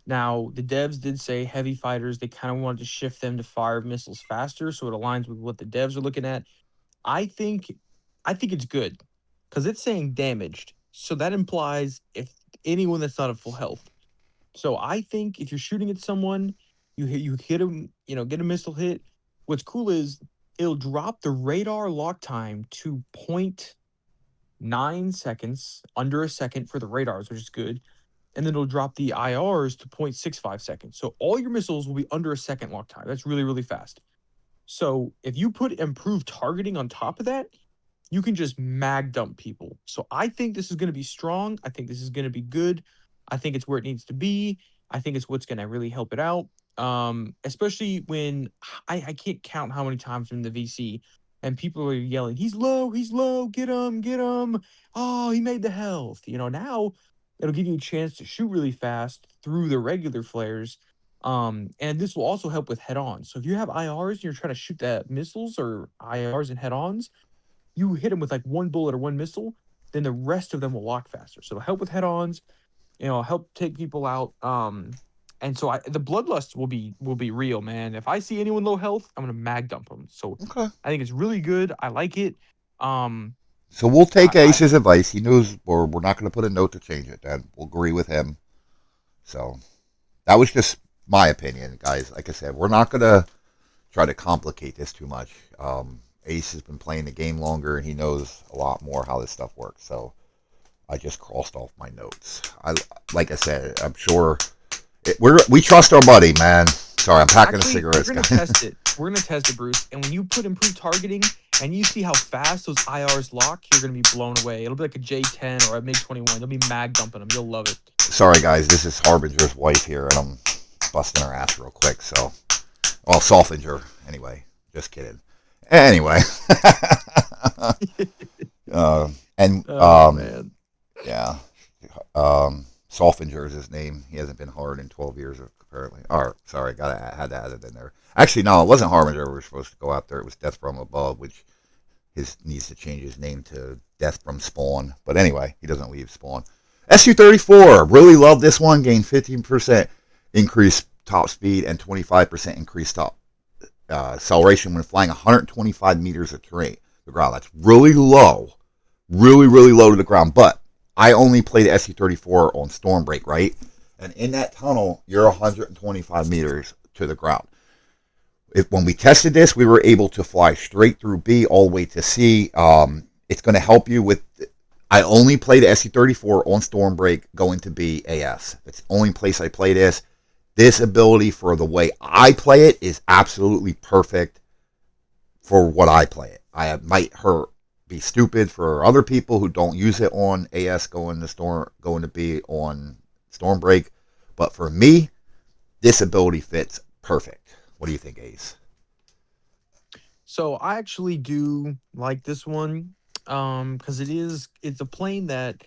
Speaker 2: Now, the devs did say heavy fighters, they kind of wanted to shift them to fire missiles faster, so it aligns with what the devs are looking at. I think it's good because it's saying damaged. So that implies if anyone that's not at full health. So I think if you're shooting at someone, you hit them, get a missile hit. What's cool is it'll drop the radar lock time to 0.9 seconds, under a second for the radars, which is good. And then it'll drop the IRs to 0.65 seconds. So all your missiles will be under a second lock time. That's really, really fast. So if you put improved targeting on top of that, you can just mag dump people. So I think this is going to be strong. I think this is going to be good. I think it's where it needs to be. I think it's what's going to really help it out. Especially when I can't count how many times in the VC and people are yelling, he's low, get him. Oh, he made the health. Now it'll give you a chance to shoot really fast through the regular flares. And this will also help with head-on. So if you have IRs and you're trying to shoot the missiles or IRs and head-ons, you hit them with like one bullet or one missile, then the rest of them will lock faster. So it'll help with head-ons, help take people out. And so the bloodlust will be real, man. If I see anyone low health, I'm gonna mag dump them. So
Speaker 1: Okay.
Speaker 2: I think it's really good. I like it.
Speaker 1: So we'll take
Speaker 2: I
Speaker 1: Ace's advice. He knows, or we're not going to put a note to change it. Then we'll agree with him. So that was just my opinion, guys. Like I said, we're not going to try to complicate this too much. Ace has been playing the game longer, and he knows a lot more how this stuff works. So I just crossed off my notes. Like I said, I'm sure we trust our buddy, man. Sorry, I'm packing a cigarette.
Speaker 2: We're gonna test it. We're gonna test it, Bruce. And when you put improved targeting, and you see how fast those IRs lock, you're gonna be blown away. It'll be like a J10 or a MiG-21. You'll be mag dumping them. You'll love it.
Speaker 1: Sorry, guys. This is Harbinger's wife here, and I'm busting her ass real quick. So, well, Solfinger. Anyway, just kidding. Anyway, and
Speaker 2: Oh man.
Speaker 1: yeah, Solfinger is his name. He hasn't been hard in 12 years apparently. Or sorry, had to add it in there. Actually, no, it wasn't Harbinger. We were supposed to go out there. It was Death from Above, which needs to change his name to Death from Spawn. But anyway, he doesn't leave Spawn. SU-34, really love this one. Gained 15% increased top speed and 25% increased top acceleration when flying 125 meters of terrain. The ground, that's really low, really low to the ground. But I only played the SU-34 on Stormbreak, right? And in that tunnel, you're 125 meters to the ground. When we tested this, we were able to fly straight through B all the way to C. It's going to help you with. I only played the SU-34 on Stormbreak going to B AS. It's the only place I play this. This ability for the way I play it is absolutely perfect for what I play it. I might be stupid for other people who don't use it on AS going to B on Stormbreak, but for me, this ability fits perfect. What do you think, Ace?
Speaker 2: So I actually do like this one, because it's a plane that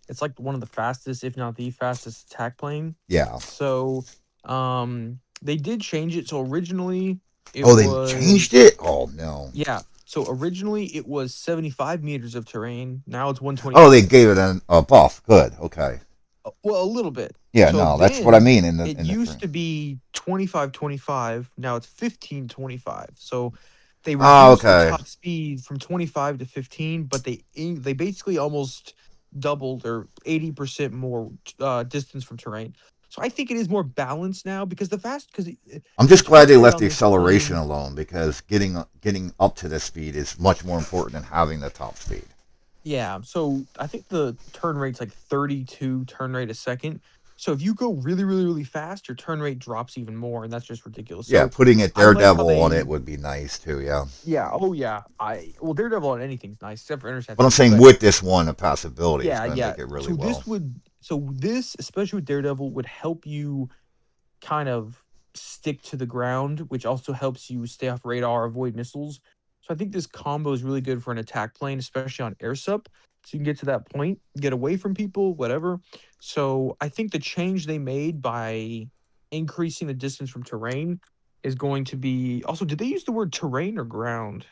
Speaker 2: it's like one of the fastest, if not the fastest attack plane.
Speaker 1: Yeah.
Speaker 2: So they did change it. So originally it
Speaker 1: they
Speaker 2: was
Speaker 1: changed it? Oh no.
Speaker 2: Yeah. So originally it was 75 meters of terrain. Now it's 120.
Speaker 1: Oh, they gave it a buff. Good. Okay.
Speaker 2: Well, a little bit.
Speaker 1: Yeah,
Speaker 2: So
Speaker 1: no, that's what I
Speaker 2: then
Speaker 1: mean.
Speaker 2: it used to be 25-25. Now it's 15-25. So they reduced the
Speaker 1: okay.
Speaker 2: top speed from 25 to 15, but they basically almost doubled or 80% more distance from terrain. So I think it is more balanced now because
Speaker 1: I'm just glad they left the
Speaker 2: this
Speaker 1: acceleration
Speaker 2: plane,
Speaker 1: alone because getting up to this speed is much more important than having the top speed.
Speaker 2: Yeah, so I think the turn rate's like 32 turn rate a second. So if you go really fast, your turn rate drops even more, and that's just ridiculous.
Speaker 1: Yeah,
Speaker 2: So
Speaker 1: putting a
Speaker 2: I like how
Speaker 1: Daredevil on
Speaker 2: they,
Speaker 1: it would be nice too. Yeah.
Speaker 2: yeah, oh yeah, well Daredevil on anything's nice except for
Speaker 1: But I'm
Speaker 2: interceptors.
Speaker 1: saying
Speaker 2: But
Speaker 1: with this one, a possibility is
Speaker 2: yeah,
Speaker 1: going to
Speaker 2: yeah.
Speaker 1: make it really
Speaker 2: So
Speaker 1: well.
Speaker 2: this especially with Daredevil would help you kind of stick to the ground, which also helps you stay off radar, avoid missiles. So I think this combo is really good for an attack plane, especially on air sup. So you can get to that point, get away from people, whatever. So I think the change they made by increasing the distance from terrain is going to be also. Did they use the word terrain or ground?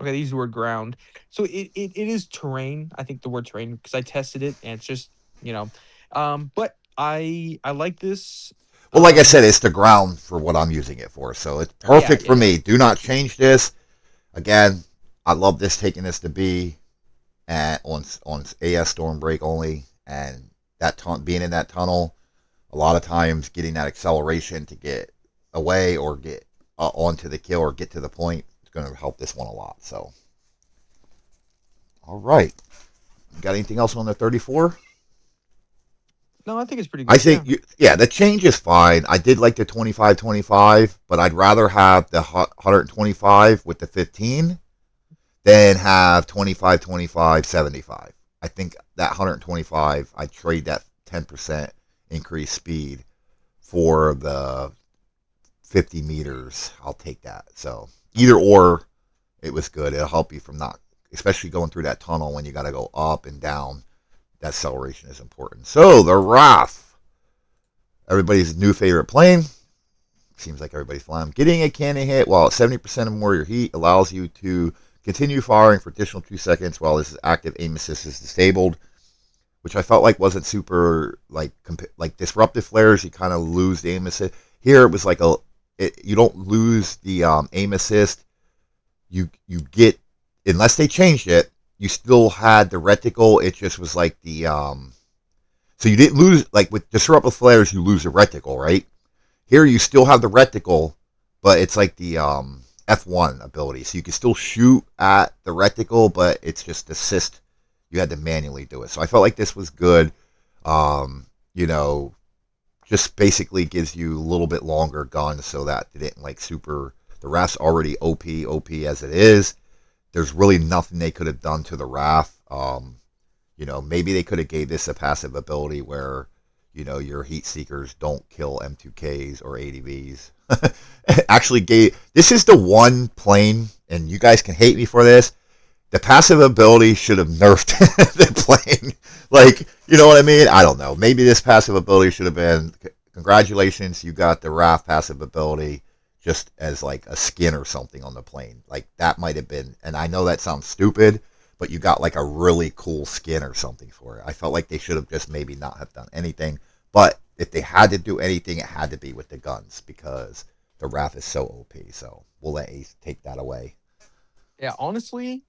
Speaker 2: Okay, they use the word ground. So it is terrain. I think the word terrain because I tested it and it's just, you know. But I like this.
Speaker 1: Well, like I said, it's the ground for what I'm using it for, so it's
Speaker 2: Yeah,
Speaker 1: perfect
Speaker 2: yeah,
Speaker 1: for
Speaker 2: yeah.
Speaker 1: me. Do not change this. Again, I love this taking this to B and on AS Stormbreak only, and that being in that tunnel, a lot of times getting that acceleration to get away or get onto the kill or get to the point is going to help this one a lot. So, all right, you got anything else on the 34?
Speaker 2: No, I think it's pretty
Speaker 1: I
Speaker 2: good.
Speaker 1: think,
Speaker 2: Yeah.
Speaker 1: the change is fine. I did like the 25-25, but I'd rather have the 125 with the 15 than have 25-25-75. I think that 125, I'd trade that 10% increased speed for the 50 meters. I'll take that. So either or, it was good. It'll help you from not, especially going through that tunnel when you got to go up and down. That acceleration is important. So the RAF, everybody's new favorite plane. Seems like everybody's flying. Getting a cannon hit while at 70% or more of your heat allows you to continue firing for additional 2 seconds while this active aim assist is disabled, which I felt like wasn't super like disruptive flares. You kind of lose the aim assist. Here it was like you don't lose the aim assist. You get, unless they changed it, you still had the reticle. It just was like so you didn't lose, like with disruptive flares, you lose the reticle, right? Here you still have the reticle, but it's like the F1 ability. So you can still shoot at the reticle, but it's just assist. You had to manually do it. So I felt like this was good. Just basically gives you a little bit longer gun so that it didn't like super. The RAF's already OP as it is. there's really nothing they could have done to the RAF. Maybe they could have gave this a passive ability where, your heat seekers don't kill M2Ks or ADVs. Actually, this is the one plane, and you guys can hate me for this. The passive ability should have nerfed the plane. Like, you know what I mean? I don't know. Maybe this passive ability should have been, congratulations, you got the RAF passive ability just as like a skin or something on the plane. Like that might have been, and I know that sounds stupid, but you got like a really cool skin or something for it. I felt like they should have just maybe not have done anything. But if they had to do anything, it had to be with the guns because the RAF is so OP. So we'll let Ace take that away.
Speaker 2: Yeah, honestly,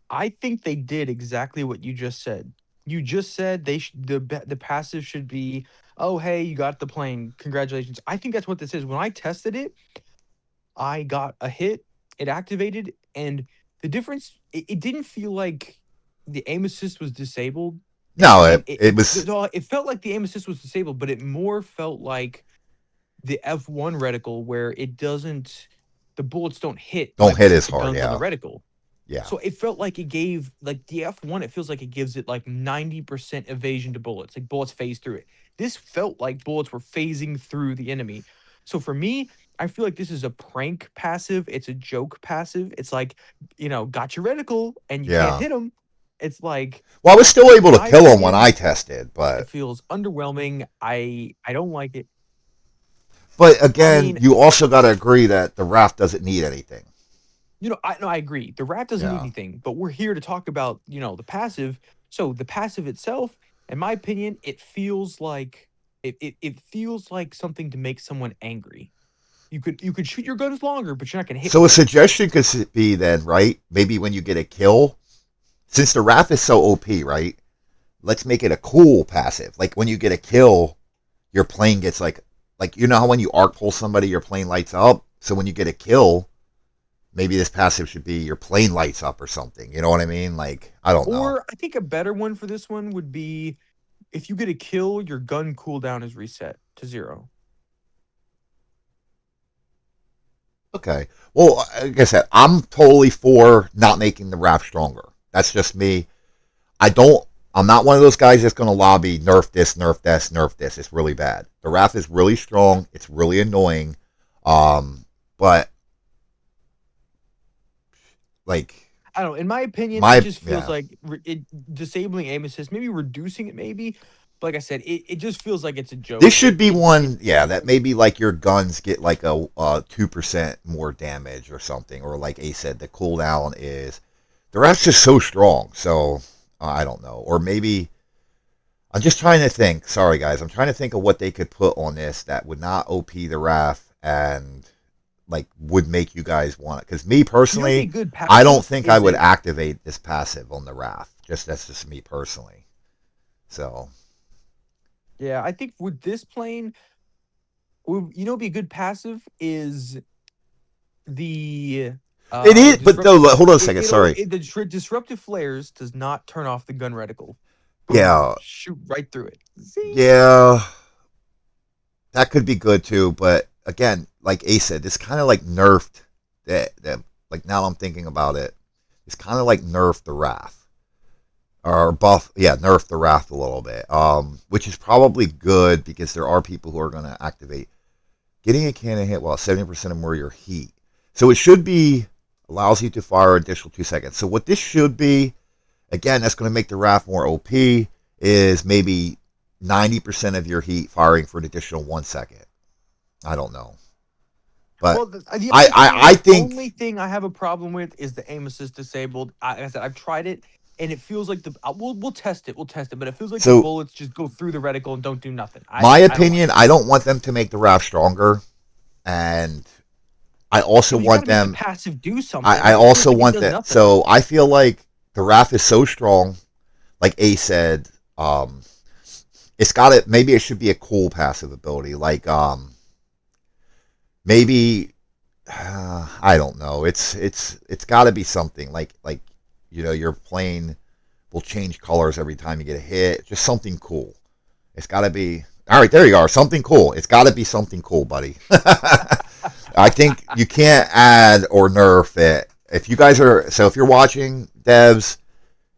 Speaker 2: I think they did exactly what you just said. You just said the passive should be, oh hey, you got the plane, congratulations. I think that's what this is. When I tested it, I got a hit, it activated, and the difference, it didn't feel like the aim assist was disabled.
Speaker 1: No,
Speaker 2: And
Speaker 1: it was.
Speaker 2: it felt like the aim assist was disabled, but it more felt like the F1 reticle where the bullets don't hit
Speaker 1: As
Speaker 2: the
Speaker 1: hard.
Speaker 2: guns
Speaker 1: Yeah.
Speaker 2: on the reticle.
Speaker 1: Yeah.
Speaker 2: So it felt like it gave, like the F1, it feels like it gives it like 90% evasion to bullets. Like bullets phase through it. This felt like bullets were phasing through the enemy. So for me, I feel like this is a prank passive. It's a joke passive. It's like, got your reticle and you can't hit them. It's like,
Speaker 1: well, I was still able to kill him when
Speaker 2: opinion,
Speaker 1: I tested,
Speaker 2: it
Speaker 1: but
Speaker 2: feels underwhelming. I don't like it.
Speaker 1: But again, you also got to agree that the RAF doesn't need anything.
Speaker 2: I agree. The RAF doesn't need anything, but we're here to talk about, the passive. So the passive itself, in my opinion, it feels like it feels like something to make someone angry. You could shoot your guns longer, but you're not gonna hit.
Speaker 1: So a suggestion could be then, right? Maybe when you get a kill, since the RAF is so OP, right? Let's make it a cool passive. Like when you get a kill, your plane gets like how when you arc pull somebody, your plane lights up. So when you get a kill, maybe this passive should be your plane lights up or something. You know what I mean? Like, I don't know.
Speaker 2: Or I think a better one for this one would be if you get a kill, your gun cooldown is reset to 0.
Speaker 1: Okay. Well, like I said, I'm totally for not making the RAF stronger. That's just me. I'm not one of those guys that's going to lobby nerf this, nerf this, nerf this. It's really bad. The RAF is really strong. It's really annoying. But like,
Speaker 2: I don't know. In my opinion, it just feels like disabling aim assist, maybe reducing it, maybe. But like I said, it just feels like it's a joke.
Speaker 1: This should be one, that maybe like your guns get like a 2% more damage or something, or like Ace said, the cooldown is the RAF's just so strong. So I don't know, or maybe I'm just trying to think. Sorry guys, I'm trying to think of what they could put on this that would not OP the RAF and like would make you guys want it. Because me personally, I don't think I would activate this passive on the RAF. That's just me personally. So.
Speaker 2: Yeah, I think with this plane, be a good passive is the.
Speaker 1: It is, but no, hold on a second. Sorry.
Speaker 2: The disruptive flares does not turn off the gun reticle.
Speaker 1: Boom, yeah.
Speaker 2: Shoot right through it. See?
Speaker 1: Yeah. That could be good too, but again, like Ace said, it's kind of like nerfed. That like now I'm thinking about it, it's kind of like nerfed the RAF. Or nerf the RAF a little bit, which is probably good because there are people who are going to activate getting a cannon hit while 70% or more of your heat. So it should be allows you to fire additional 2 seconds. So what this should be, again, that's going to make the RAF more OP, is maybe 90% of your heat firing for an additional 1 second. I don't know. But I think
Speaker 2: the only thing I have a problem with is the aim assist disabled. Like I said, I've tried it. And it feels like we'll test it, but it feels like the bullets just go through the reticle and don't do nothing.
Speaker 1: My opinion, I don't want them to make the RAF stronger, and I also want them
Speaker 2: make the passive do something.
Speaker 1: I also want that. So I feel like the RAF is so strong, like Ace said. It's got it. Maybe it should be a cool passive ability, like maybe I don't know. It's got to be something like. Your plane will change colors every time you get a hit. Just something cool. It's got to be... All right, there you are. Something cool. It's got to be something cool, buddy. I think you can't add or nerf it if you guys are, so if you're watching, devs,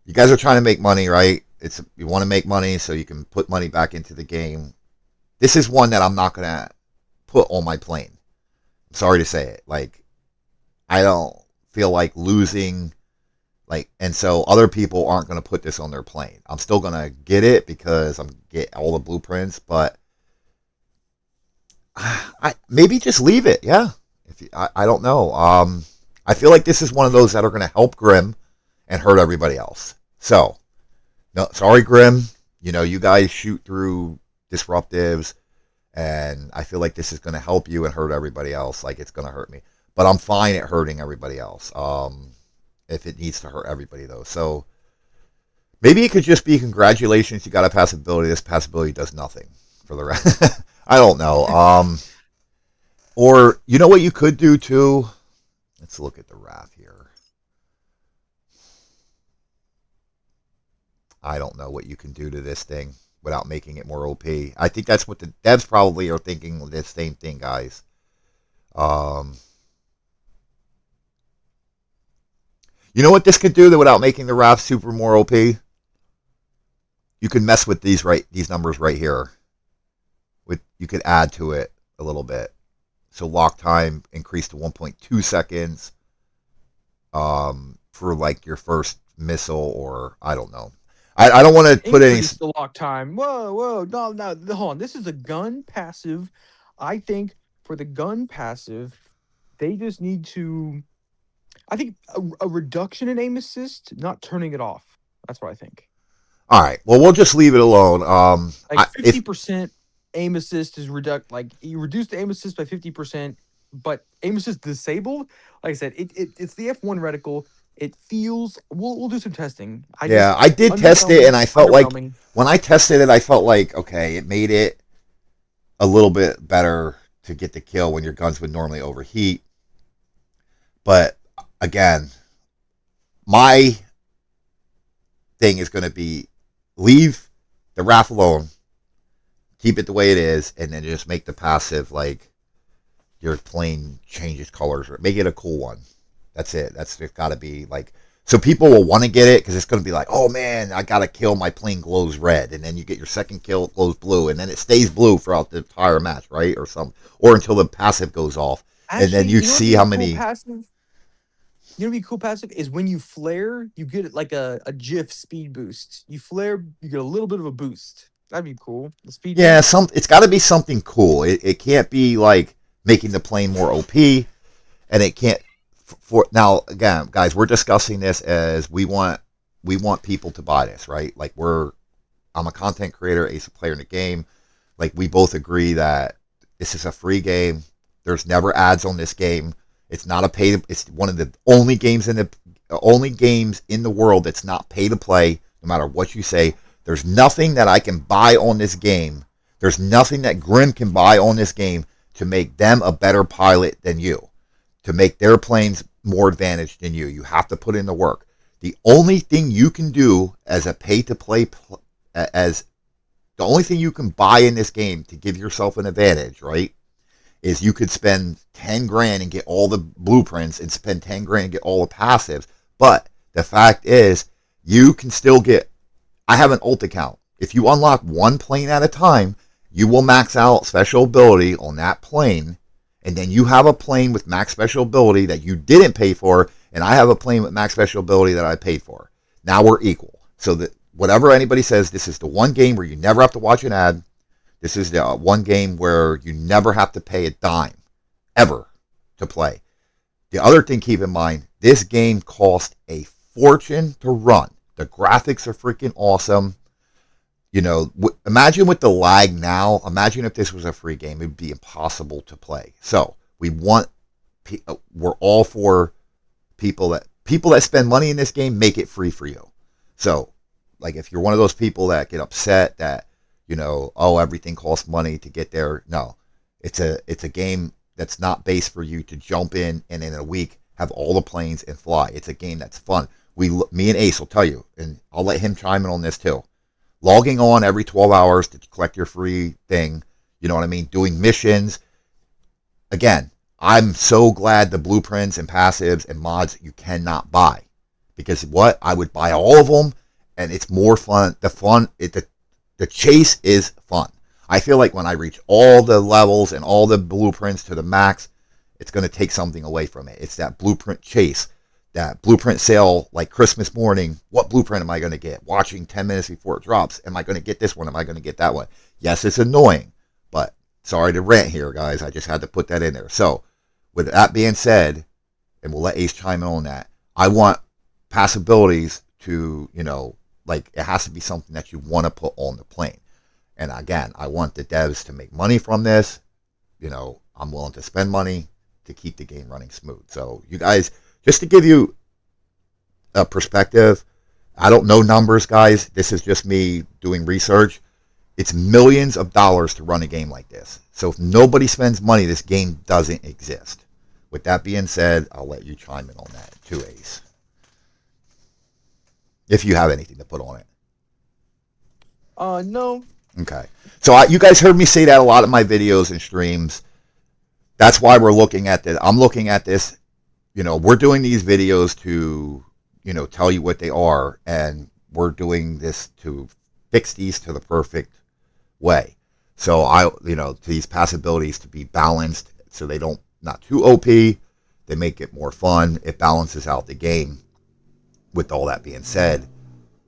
Speaker 1: you guys are trying to make money, right? You want to make money so you can put money back into the game. This is one that I'm not going to put on my plane. I'm sorry to say it. Like, I don't feel like losing, like, and so other people aren't going to put this on their plane. I'm still going to get it because I'm get all the blueprints, but I maybe just leave it. Yeah. I don't know. I feel like this is one of those that are going to help Grim and hurt everybody else. So, no, sorry, Grim. You know, you guys shoot through disruptives, and I feel like this is going to help you and hurt everybody else. Like it's going to hurt me, but I'm fine at hurting everybody else. If it needs to hurt everybody though, so maybe it could just be congratulations, you got a passability. This passability does nothing for the rest. I don't know. Or you know what you could do too? Let's look at the wrath here. I don't know what you can do to this thing without making it more OP. I think that's what the devs probably are thinking the same thing, guys. You know what this could do without making the wrath super more OP? You can mess with these numbers right here. You could add to it a little bit. So lock time increased to 1.2 seconds for like your first missile, or I don't know. I don't want to put any.
Speaker 2: Increase the lock time. Whoa, no, hold on. This is a gun passive. I think for the gun passive, they just need to. I think a reduction in aim assist, not turning it off. That's what I think.
Speaker 1: All right. Well, we'll just leave it alone.
Speaker 2: Like 50% aim assist is like you reduce the aim assist by 50%, but aim assist disabled. Like I said, it's the F1 reticle. It feels. We'll do some testing.
Speaker 1: I did test it, and I felt like when I tested it, I felt like okay, it made it a little bit better to get the kill when your guns would normally overheat. But again, my thing is going to be leave the wrath alone, keep it the way it is, and then just make the passive like your plane changes colors, or make it a cool one. That's it. It's got to be like, so people will want to get it because it's going to be like, oh man, I got to kill, my plane glows red, and then you get your second kill, it glows blue, and then it stays blue throughout the entire match, right? Or until the passive goes off. Actually, and then you see how many.
Speaker 2: Passive? You know what would be cool passive is when you flare, you get like a GIF speed boost. You flare, you get a little bit of a boost. That'd be cool. The speed boost.
Speaker 1: It's got to be something cool. It can't be like making the plane more OP, and it can't. Now again, guys, we're discussing this as we want people to buy this, right? Like I'm a content creator, Ace, a player in the game. Like we both agree that this is a free game. There's never ads on this game. It's not a pay. It's one of the only games in the world that's not pay to play. No matter what you say, there's nothing that I can buy on this game. There's nothing that Grim can buy on this game to make them a better pilot than you, to make their planes more advantaged than you. You have to put in the work. The only thing you can do as a pay to play, as the only thing you can buy in this game to give yourself an advantage, right? Is you could spend 10 grand and get all the blueprints and spend 10 grand and get all the passives. But the fact is, you can still get, I have an ult account. If you unlock one plane at a time, you will max out special ability on that plane. And then you have a plane with max special ability that you didn't pay for. And I have a plane with max special ability that I paid for. Now we're equal. So that whatever anybody says, this is the one game where you never have to watch an ad. This is the one game where you never have to pay a dime, ever, to play. The other thing, keep in mind, this game cost a fortune to run. The graphics are freaking awesome. You know, imagine with the lag now, imagine if this was a free game, it would be impossible to play. So we're all for people that spend money in this game, make it free for you. So, like, if you're one of those people that get upset that, you know, oh, everything costs money to get there. No, it's a game that's not based for you to jump in and in a week have all the planes and fly. It's a game that's fun. Me and Ace will tell you, and I'll let him chime in on this too. Logging on every 12 hours to collect your free thing, you know what I mean? Doing missions. Again, I'm so glad the blueprints and passives and mods you cannot buy, because what I would buy all of them, and it's more fun. The chase is fun. I feel like when I reach all the levels and all the blueprints to the max, it's going to take something away from it. It's that blueprint chase, that blueprint sale, like Christmas morning. What blueprint am I going to get? Watching 10 minutes before it drops. Am I going to get this one? Am I going to get that one? Yes, it's annoying, but sorry to rant here, guys. I just had to put that in there. So, with that being said, and we'll let Ace chime in on that, I want possibilities to, like it has to be something that you want to put on the plane. And again, I want the devs to make money from this. I'm willing to spend money to keep the game running smooth. So, you guys, just to give you a perspective, I don't know numbers, guys. This is just me doing research. It's millions of dollars to run a game like this. So if nobody spends money, this game doesn't exist. With that being said, I'll let you chime in on that too, Ace. If you have anything to put on it.
Speaker 2: No.
Speaker 1: Okay. So you guys heard me say that a lot in my videos and streams. That's why we're looking at this. I'm looking at this. We're doing these videos to, tell you what they are. And we're doing this to fix these to the perfect way. So these pass abilities to be balanced so they don't, not too OP. They make it more fun. It balances out the game. With all that being said,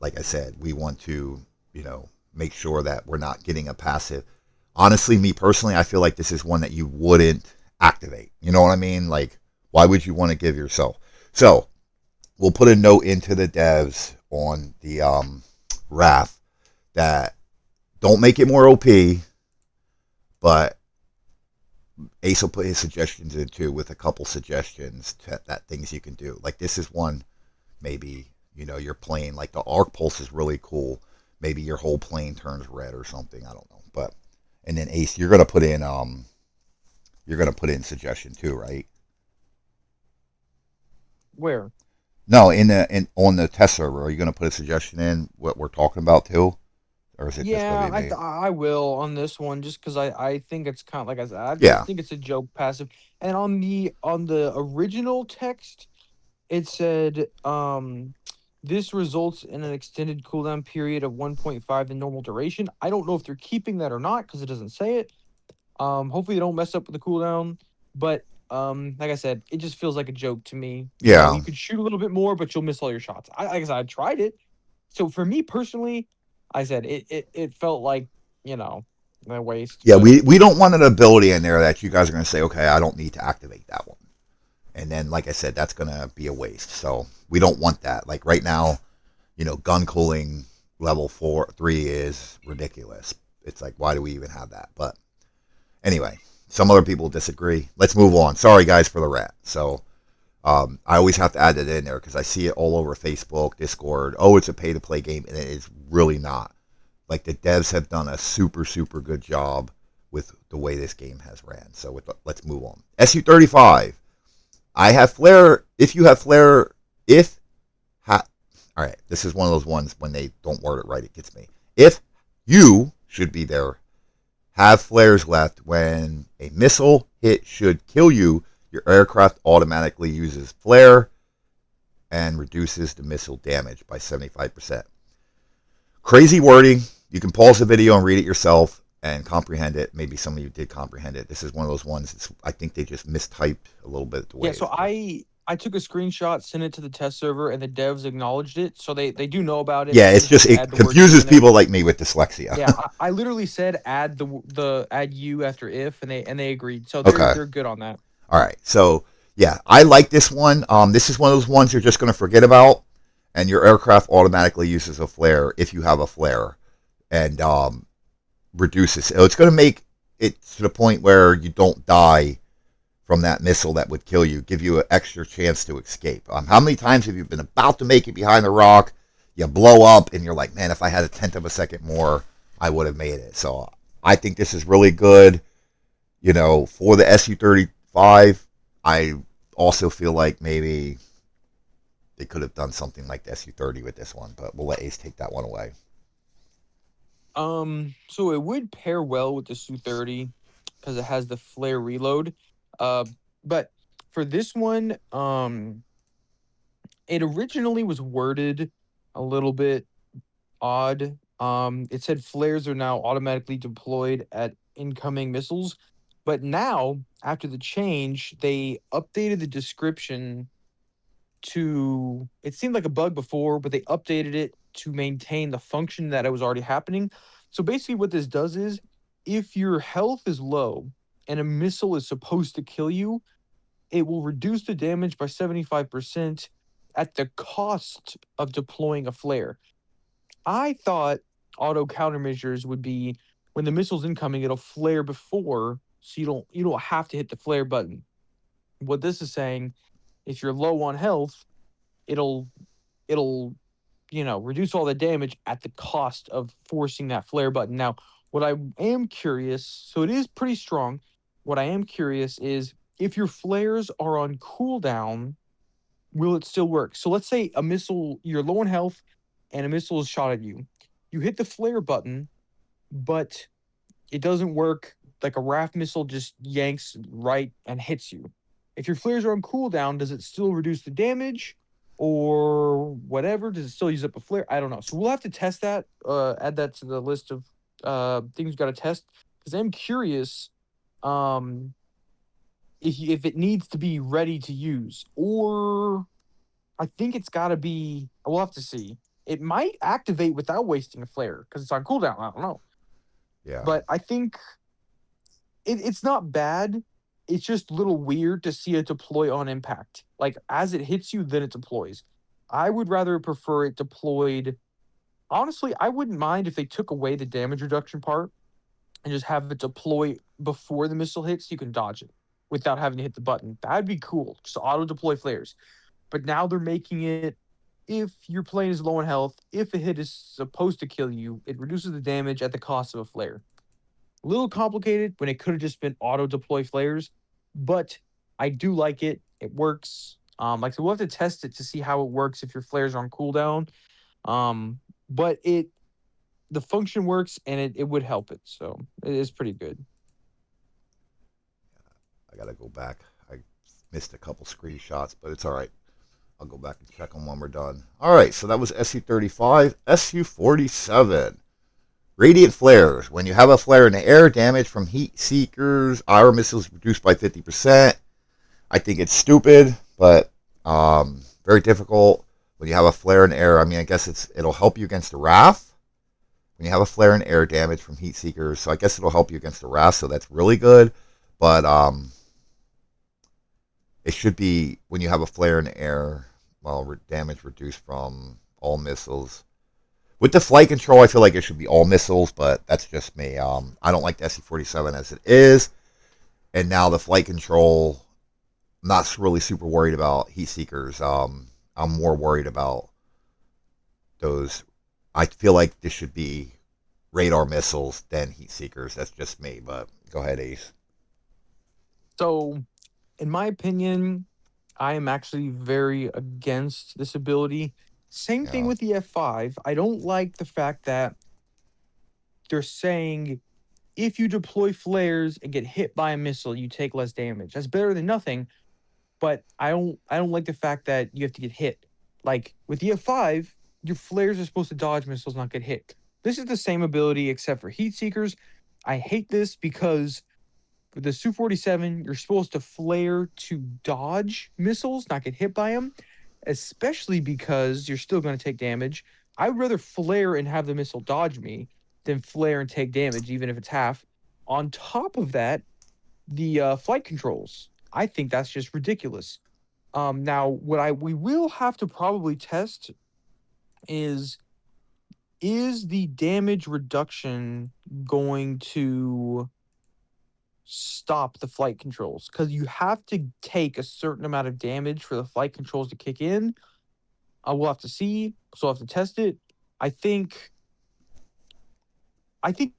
Speaker 1: like I said, we want to, make sure that we're not getting a passive. Honestly, me personally, I feel like this is one that you wouldn't activate. You know what I mean? Like, why would you want to give yourself? So, we'll put a note into the devs on the RAF that don't make it more OP, but Ace will put his suggestions in too, with a couple suggestions that things you can do. Like this is one, maybe, you're playing, like the arc pulse is really cool. Maybe your whole plane turns red or something. I don't know. But, and then Ace, you're going to put in suggestion too, right?
Speaker 2: Where?
Speaker 1: No, on the test server, are you going to put a suggestion in what we're talking about too? Or is it just going
Speaker 2: Yeah,
Speaker 1: to be me?
Speaker 2: I will on this one just because I think it's kind of like I said, I
Speaker 1: Yeah.
Speaker 2: think it's a joke passive. And on the original text, it said this results in an extended cooldown period of 1.5 the normal duration. I don't know if they're keeping that or not because it doesn't say it. Hopefully they don't mess up with the cooldown. But like I said, it just feels like a joke to me.
Speaker 1: Yeah.
Speaker 2: You could shoot a little bit more, but you'll miss all your shots. Like I said, I tried it. So for me personally, I said it felt like, a waste.
Speaker 1: Yeah,
Speaker 2: But
Speaker 1: we don't want an ability in there that you guys are going to say, okay, I don't need to activate that one. And then, like I said, that's going to be a waste. So we don't want that. Like right now, gun cooling level 3 is ridiculous. It's like, why do we even have that? But anyway, some other people disagree. Let's move on. Sorry, guys, for the rant. So I always have to add that in there because I see it all over Facebook, Discord. Oh, it's a pay-to-play game, and it is really not. Like the devs have done a super, super good job with the way this game has ran. So let's move on. SU-35. I have flare. If you have flare, all right, this is one of those ones when they don't word it right, it gets me. If you should be there, have flares left when a missile hit should kill you, your aircraft automatically uses flare and reduces the missile damage by 75%. Crazy wording. You can pause the video and read it yourself and comprehend it. Maybe some of you did comprehend it. This is one of those ones. I think they just mistyped a little bit the way.
Speaker 2: yeah, so I took a screenshot, sent it to the test server, and the devs acknowledged it, so they do know about it.
Speaker 1: Yeah,
Speaker 2: They
Speaker 1: it's
Speaker 2: just
Speaker 1: just
Speaker 2: have to
Speaker 1: it
Speaker 2: add the word "you"
Speaker 1: confuses
Speaker 2: in there.
Speaker 1: people like me with dyslexia.
Speaker 2: Yeah, I literally said add the add you after if, and they agreed. So
Speaker 1: Okay.
Speaker 2: they're good on that.
Speaker 1: All right. So yeah, I like this one. This is one of those ones you're just going to forget about, and your aircraft automatically uses a flare if you have a flare, and reduces. So it's going to make it to the point where you don't die from that missile that would kill you, give you an extra chance to escape. How many times have you been about to make it behind the rock, you blow up, and you're like, man, if I had a tenth of a second more, I would have made it. So I think this is really good. For the SU-35, I also feel like maybe they could have done something like the SU-30 with this one, but we'll let Ace take that one away.
Speaker 2: So it would pair well with the Su-30 because it has the flare reload. But for this one, it originally was worded a little bit odd. It said flares are now automatically deployed at incoming missiles, but now after the change, they updated the description to. It seemed like a bug before, but they updated it to maintain the function that it was already happening. So basically, what this does is, if your health is low and a missile is supposed to kill you, it will reduce the damage by 75% at the cost of deploying a flare. I thought auto countermeasures would be when the missile's incoming, it'll flare before, so you don't have to hit the flare button. What this is saying, if you're low on health, it'll it'll reduce all the damage at the cost of forcing that flare button. Now, what I am curious, so it is pretty strong. What I am curious is if your flares are on cooldown, will it still work? So let's say a missile, you're low on health and a missile is shot at you. You hit the flare button, but it doesn't work. Like a raft missile just yanks right and hits you. If your flares are on cooldown, does it still reduce the damage or whatever? Does it still use up a flare? I don't know. So we'll have to test that, add that to the list of things we got to test because I'm curious um, if it needs to be ready to use, or I think it's got to be. We'll have to see. It might activate without wasting a flare because it's on cooldown. I don't know,
Speaker 1: Yeah.
Speaker 2: but I think it's not bad. It's just a little weird to see it deploy on impact. Like as it hits you, then it deploys. I would rather prefer it deployed. Honestly, I wouldn't mind if they took away the damage reduction part and just have it deploy before the missile hits. You can dodge it without having to hit the button. That'd be cool. Just auto deploy flares. But now they're making it if your plane is low on health, if a hit is supposed to kill you, it reduces the damage at the cost of a flare. A little complicated when it could have just been auto deploy flares, but I do like it. It works. Like so we'll have to test it to see how it works if your flares are on cooldown. But the function works and it would help it. So it is pretty good.
Speaker 1: I gotta go back. I missed a couple screenshots, but it's all right. I'll go back and check them when we're done. All right, so that was SU-35. SU-47. Radiant flares. When you have a flare in the air, damage from heat seekers, IR missiles reduced by 50%. I think it's stupid, but very difficult. When you have a flare in the air, I mean, I guess it'll help you against the RAF. When you have a flare in the air, damage from heat seekers, so I guess it'll help you against the RAF, so that's really good. But it should be when you have a flare in the air, well, damage reduced from all missiles. With the flight control, I feel like it should be all missiles, but that's just me. I don't like the SC-47 as it is. And now the flight control, I'm not really super worried about heat seekers. I'm more worried about those. I feel like this should be radar missiles than heat seekers. That's just me, but go ahead, Ace.
Speaker 2: So in my opinion, I am actually very against this ability. Same thing
Speaker 1: Yeah.
Speaker 2: with the F5. I don't like the fact that they're saying if you deploy flares and get hit by a missile, you take less damage. That's better than nothing, but I don't like the fact that you have to get hit. Like with the F5, your flares are supposed to dodge missiles, not get hit. This is the same ability except for heat seekers. I hate this because with the Su-47, you're supposed to flare to dodge missiles, not get hit by them, especially because you're still going to take damage. I would rather flare and have the missile dodge me than flare and take damage, even if it's half. On top of that, the flight controls. I think that's just ridiculous. Now, what we will have to probably test is the damage reduction going to stop the flight controls because you have to take a certain amount of damage for the flight controls to kick in. We'll have to see, so I'll have to test it. I think I think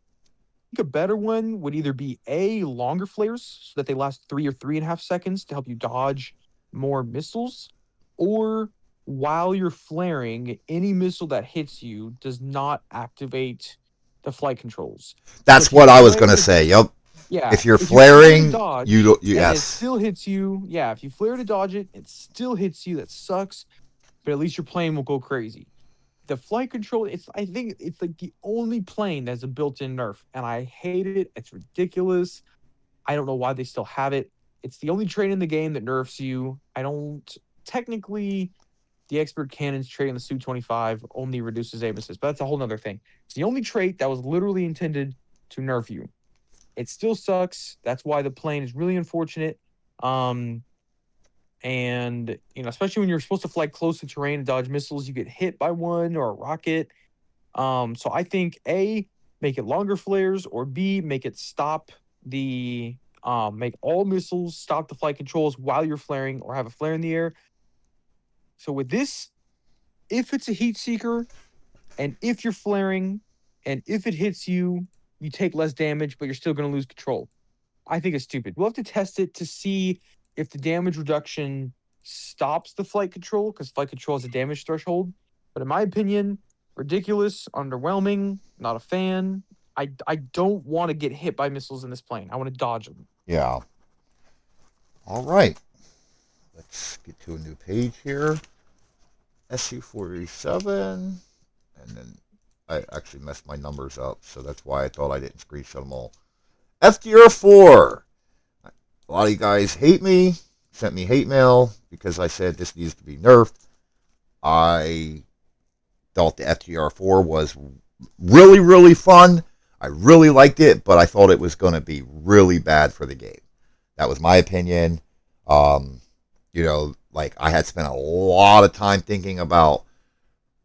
Speaker 2: a better one would either be longer flares so that they last 3 or 3.5 seconds to help you dodge more missiles, or while you're flaring, any missile that hits you does not activate the flight controls. So
Speaker 1: That's
Speaker 2: if you
Speaker 1: what I was going to
Speaker 2: flare,
Speaker 1: say. Yep.
Speaker 2: Yeah,
Speaker 1: If you're
Speaker 2: if you flare to
Speaker 1: flaring,
Speaker 2: dodge
Speaker 1: you don't.
Speaker 2: and it
Speaker 1: Yes.
Speaker 2: still hits you, yeah, if you flare to dodge it, it still hits you. That sucks, but at least your plane will go crazy. The flight control, I think it's like the only plane that's a built-in nerf, and I hate it. It's ridiculous. I don't know why they still have it. It's the only trait in the game that nerfs you. I don't technically the expert cannon's trait on the Su-25 only reduces aim assist, but that's a whole nother thing. It's the only trait that was literally intended to nerf you. It still sucks. That's why the plane is really unfortunate. Um, and especially when you're supposed to fly close to terrain and dodge missiles, you get hit by one or a rocket. So I think A, make it longer flares, or B, make it stop the make all missiles stop the flight controls while you're flaring or have a flare in the air. So with this, if it's a heat seeker and if you're flaring and if it hits you, you take less damage, but you're still going to lose control. I think it's stupid. We'll have to test it to see if the damage reduction stops the flight control, because flight control has a damage threshold. But in my opinion, ridiculous, underwhelming, not a fan. I don't want to get hit by missiles in this plane. I want to dodge them.
Speaker 1: Yeah. All right. Let's get to a new page here. SU-47. And then I actually messed my numbers up, so that's why I thought I didn't screenshot them all. FDR4. A lot of you guys hate me, sent me hate mail because I said this needs to be nerfed. I thought the FDR4 was really, really fun. I really liked it, but I thought it was going to be really bad for the game. That was my opinion. Like I had spent a lot of time thinking about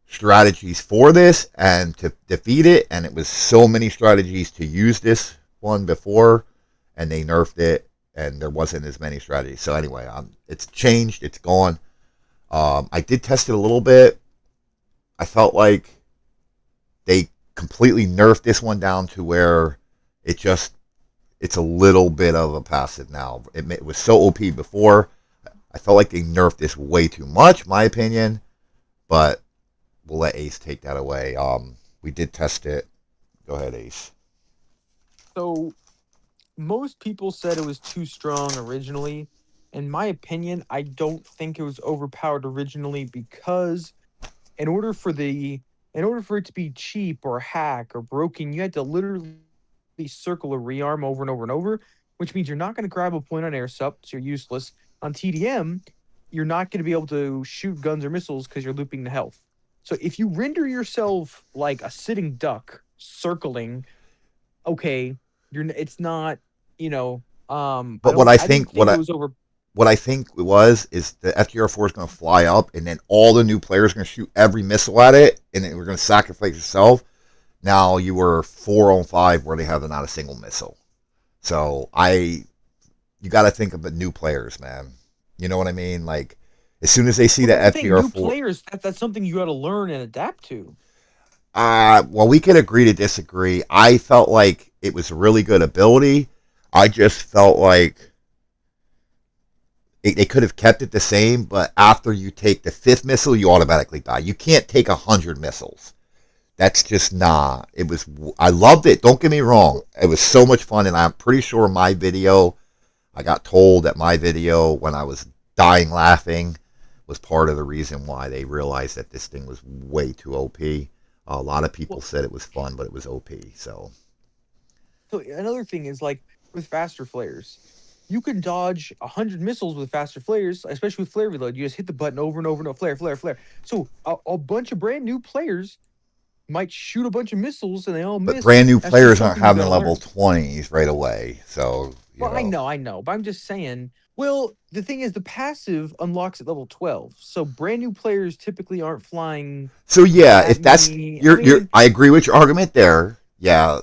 Speaker 1: strategies for this and to defeat it, and it was so many strategies to use this one before, and they nerfed it, and there wasn't as many strategies. So anyway, it's changed. It's gone. I did test it a little bit. I felt like they completely nerfed this one down to where it's a little bit of a passive now. It was so OP before. I felt like they nerfed this way too much, my opinion, but we'll let Ace take that away. We did test it. Go ahead, Ace.
Speaker 2: So most people said it was too strong originally. In my opinion, I don't think it was overpowered originally because in order for it to be cheap or hack or broken, you had to literally circle a rearm over and over and over, which means you're not going to grab a point on air sup, so you're useless. On TDM, you're not going to be able to shoot guns or missiles because you're looping the health. So if you render yourself like a sitting duck circling, okay, it's not,
Speaker 1: But what I
Speaker 2: I didn't
Speaker 1: think
Speaker 2: think it was over.
Speaker 1: what I think it was is the FTR4 is going to fly up, and then all the new players are going to shoot every missile at it, and then we're going to sacrifice yourself. Now you were 4-on-5 where they have not a single missile. So you got to think of the new players, man. You know what I mean? Like as soon as they see that FTR4,
Speaker 2: new players, that's something you got to learn and adapt to.
Speaker 1: Well, we could agree to disagree. I felt like it was a really good ability. I just felt like they could have kept it the same, but after you take the 5th missile, you automatically die. You can't take 100 missiles. That's just not. I loved it. Don't get me wrong. It was so much fun, and I'm pretty sure I got told that my video, when I was dying laughing, was part of the reason why they realized that this thing was way too OP. A lot of people said it was fun, but it was OP. So
Speaker 2: another thing is like with faster flares, you can dodge 100 missiles with faster flares, especially with flare reload. You just hit the button over and over and over, flare, flare, flare. So a bunch of brand new players might shoot a bunch of missiles and they all miss.
Speaker 1: But brand new players aren't having level 20s right away. So
Speaker 2: I know, but I'm just saying. Well, the thing is, the passive unlocks at level 12, so brand new players typically aren't flying.
Speaker 1: So yeah, if that's I agree with your argument there. Yeah.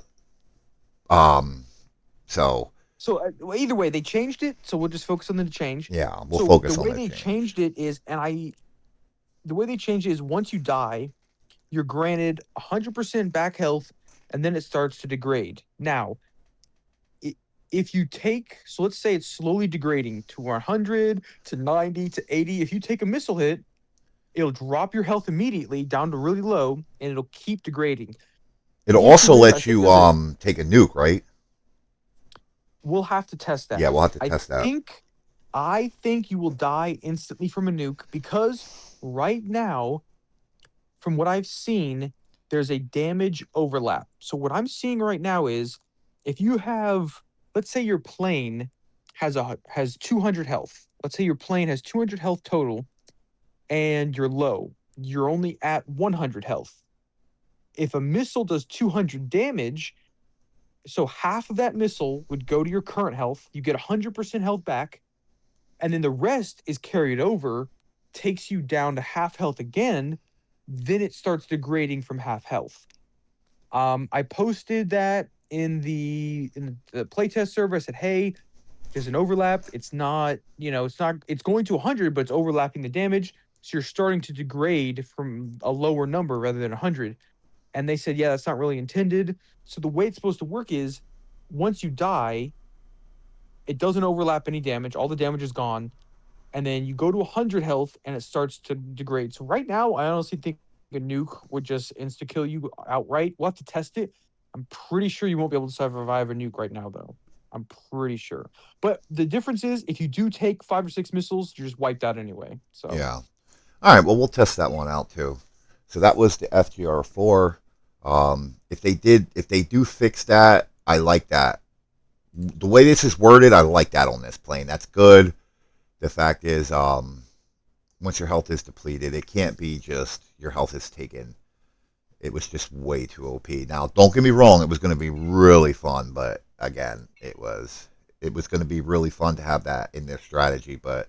Speaker 1: So
Speaker 2: either way, they changed it. So we'll just focus on the change.
Speaker 1: Yeah, we'll focus on
Speaker 2: the way they changed it is, the way they changed it is once you die, you're granted 100% back health, and then it starts to degrade. Now, if you take, so let's say it's slowly degrading to 100, to 90, to 80. If you take a missile hit, it'll drop your health immediately down to really low, and it'll keep degrading.
Speaker 1: It'll also let you take a nuke, right?
Speaker 2: We'll have to test that.
Speaker 1: Yeah, we'll have to
Speaker 2: I
Speaker 1: test that.
Speaker 2: think you will die instantly from a nuke because right now, from what I've seen, there's a damage overlap. So what I'm seeing right now is if you have, let's say your plane has 200 health. Let's say your plane has 200 health total and you're low. You're only at 100 health. If a missile does 200 damage, so half of that missile would go to your current health. You get 100% health back, and then the rest is carried over, takes you down to half health again. Then it starts degrading from half health. I posted that in the playtest server. I said, hey, there's an overlap. It's not, it's going to 100, but it's overlapping the damage. So you're starting to degrade from a lower number rather than 100. And they said, yeah, that's not really intended. So the way it's supposed to work is once you die, it doesn't overlap any damage. All the damage is gone. And then you go to 100 health and it starts to degrade. So right now, I honestly think a nuke would just insta kill you outright. We'll have to test it. I'm pretty sure you won't be able to survive a nuke right now, though. I'm pretty sure. But the difference is if you do take 5 or 6 missiles, you're just wiped out anyway. So
Speaker 1: Yeah. All right. Well, we'll test that one out too. So that was the FGR4. If they do fix that, I like that. The way this is worded, I like that on this plane. That's good. The fact is, once your health is depleted, it can't be just your health is taken. It was just way too OP. Now, don't get me wrong, it was going to be really fun, but again, it was going to be really fun to have that in their strategy. But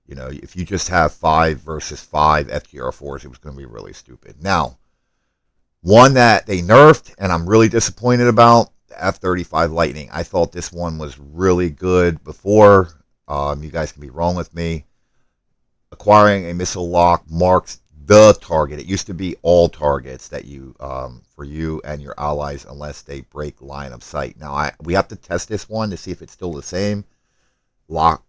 Speaker 1: if you just have 5 versus 5 FGR4s, it was going to be really stupid. Now, one that they nerfed, and I'm really disappointed about, the F-35 Lightning. I thought this one was really good before. You guys can be wrong with me. Acquiring a missile lock marks the target. It used to be all targets that you, for you and your allies, unless they break line of sight. Now, we have to test this one to see if it's still the same. Lock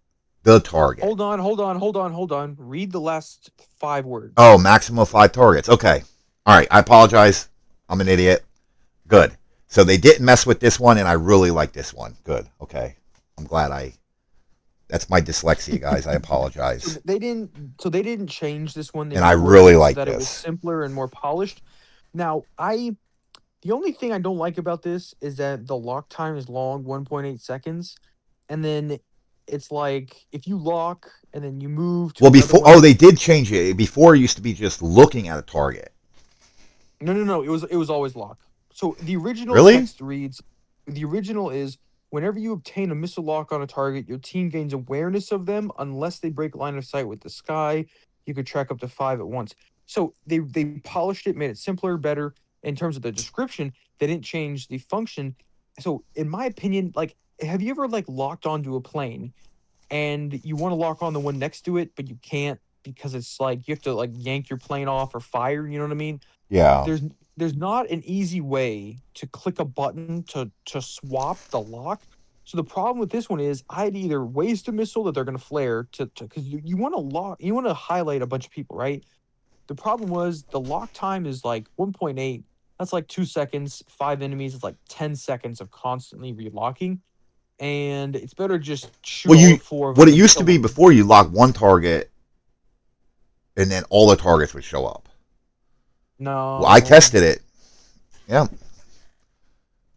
Speaker 1: the target.
Speaker 2: hold on. Read the last 5 words.
Speaker 1: Oh, maximum of 5 targets. Okay. All right. I apologize. I'm an idiot. Good. So they didn't mess with this one, and I really like this one. Good. Okay. I'm glad that's my dyslexia, guys. I apologize.
Speaker 2: They didn't change this one.
Speaker 1: And I really like
Speaker 2: that
Speaker 1: this.
Speaker 2: It was simpler and more polished. Now, the only thing I don't like about this is that the lock time is long, 1.8 seconds, and then it's like if you lock and then you move to
Speaker 1: they did change it. Before it used to be just looking at a target.
Speaker 2: No. It was always lock. So the original text reads, the original is whenever you obtain a missile lock on a target, your team gains awareness of them unless they break line of sight with the sky. You could track up to 5 at once. So they polished it, made it simpler, better in terms of the description. They didn't change the function. So in my opinion, like, have you ever like locked onto a plane and you want to lock on the one next to it, but you can't because it's like you have to like yank your plane off or fire? You know what I mean?
Speaker 1: Yeah.
Speaker 2: There's not an easy way to click a button to swap the lock. So the problem with this one is I'd either waste a missile that they're gonna flare to because you want to lock, you want to highlight a bunch of people, right? The problem was the lock time is like 1.8. That's like 2 seconds. 5 enemies is like 10 seconds of constantly relocking, and it's better just shoot all 4 of them.
Speaker 1: What it used to be before, you lock one target, and then all the targets would show up.
Speaker 2: No.
Speaker 1: Well, I tested it. Yeah.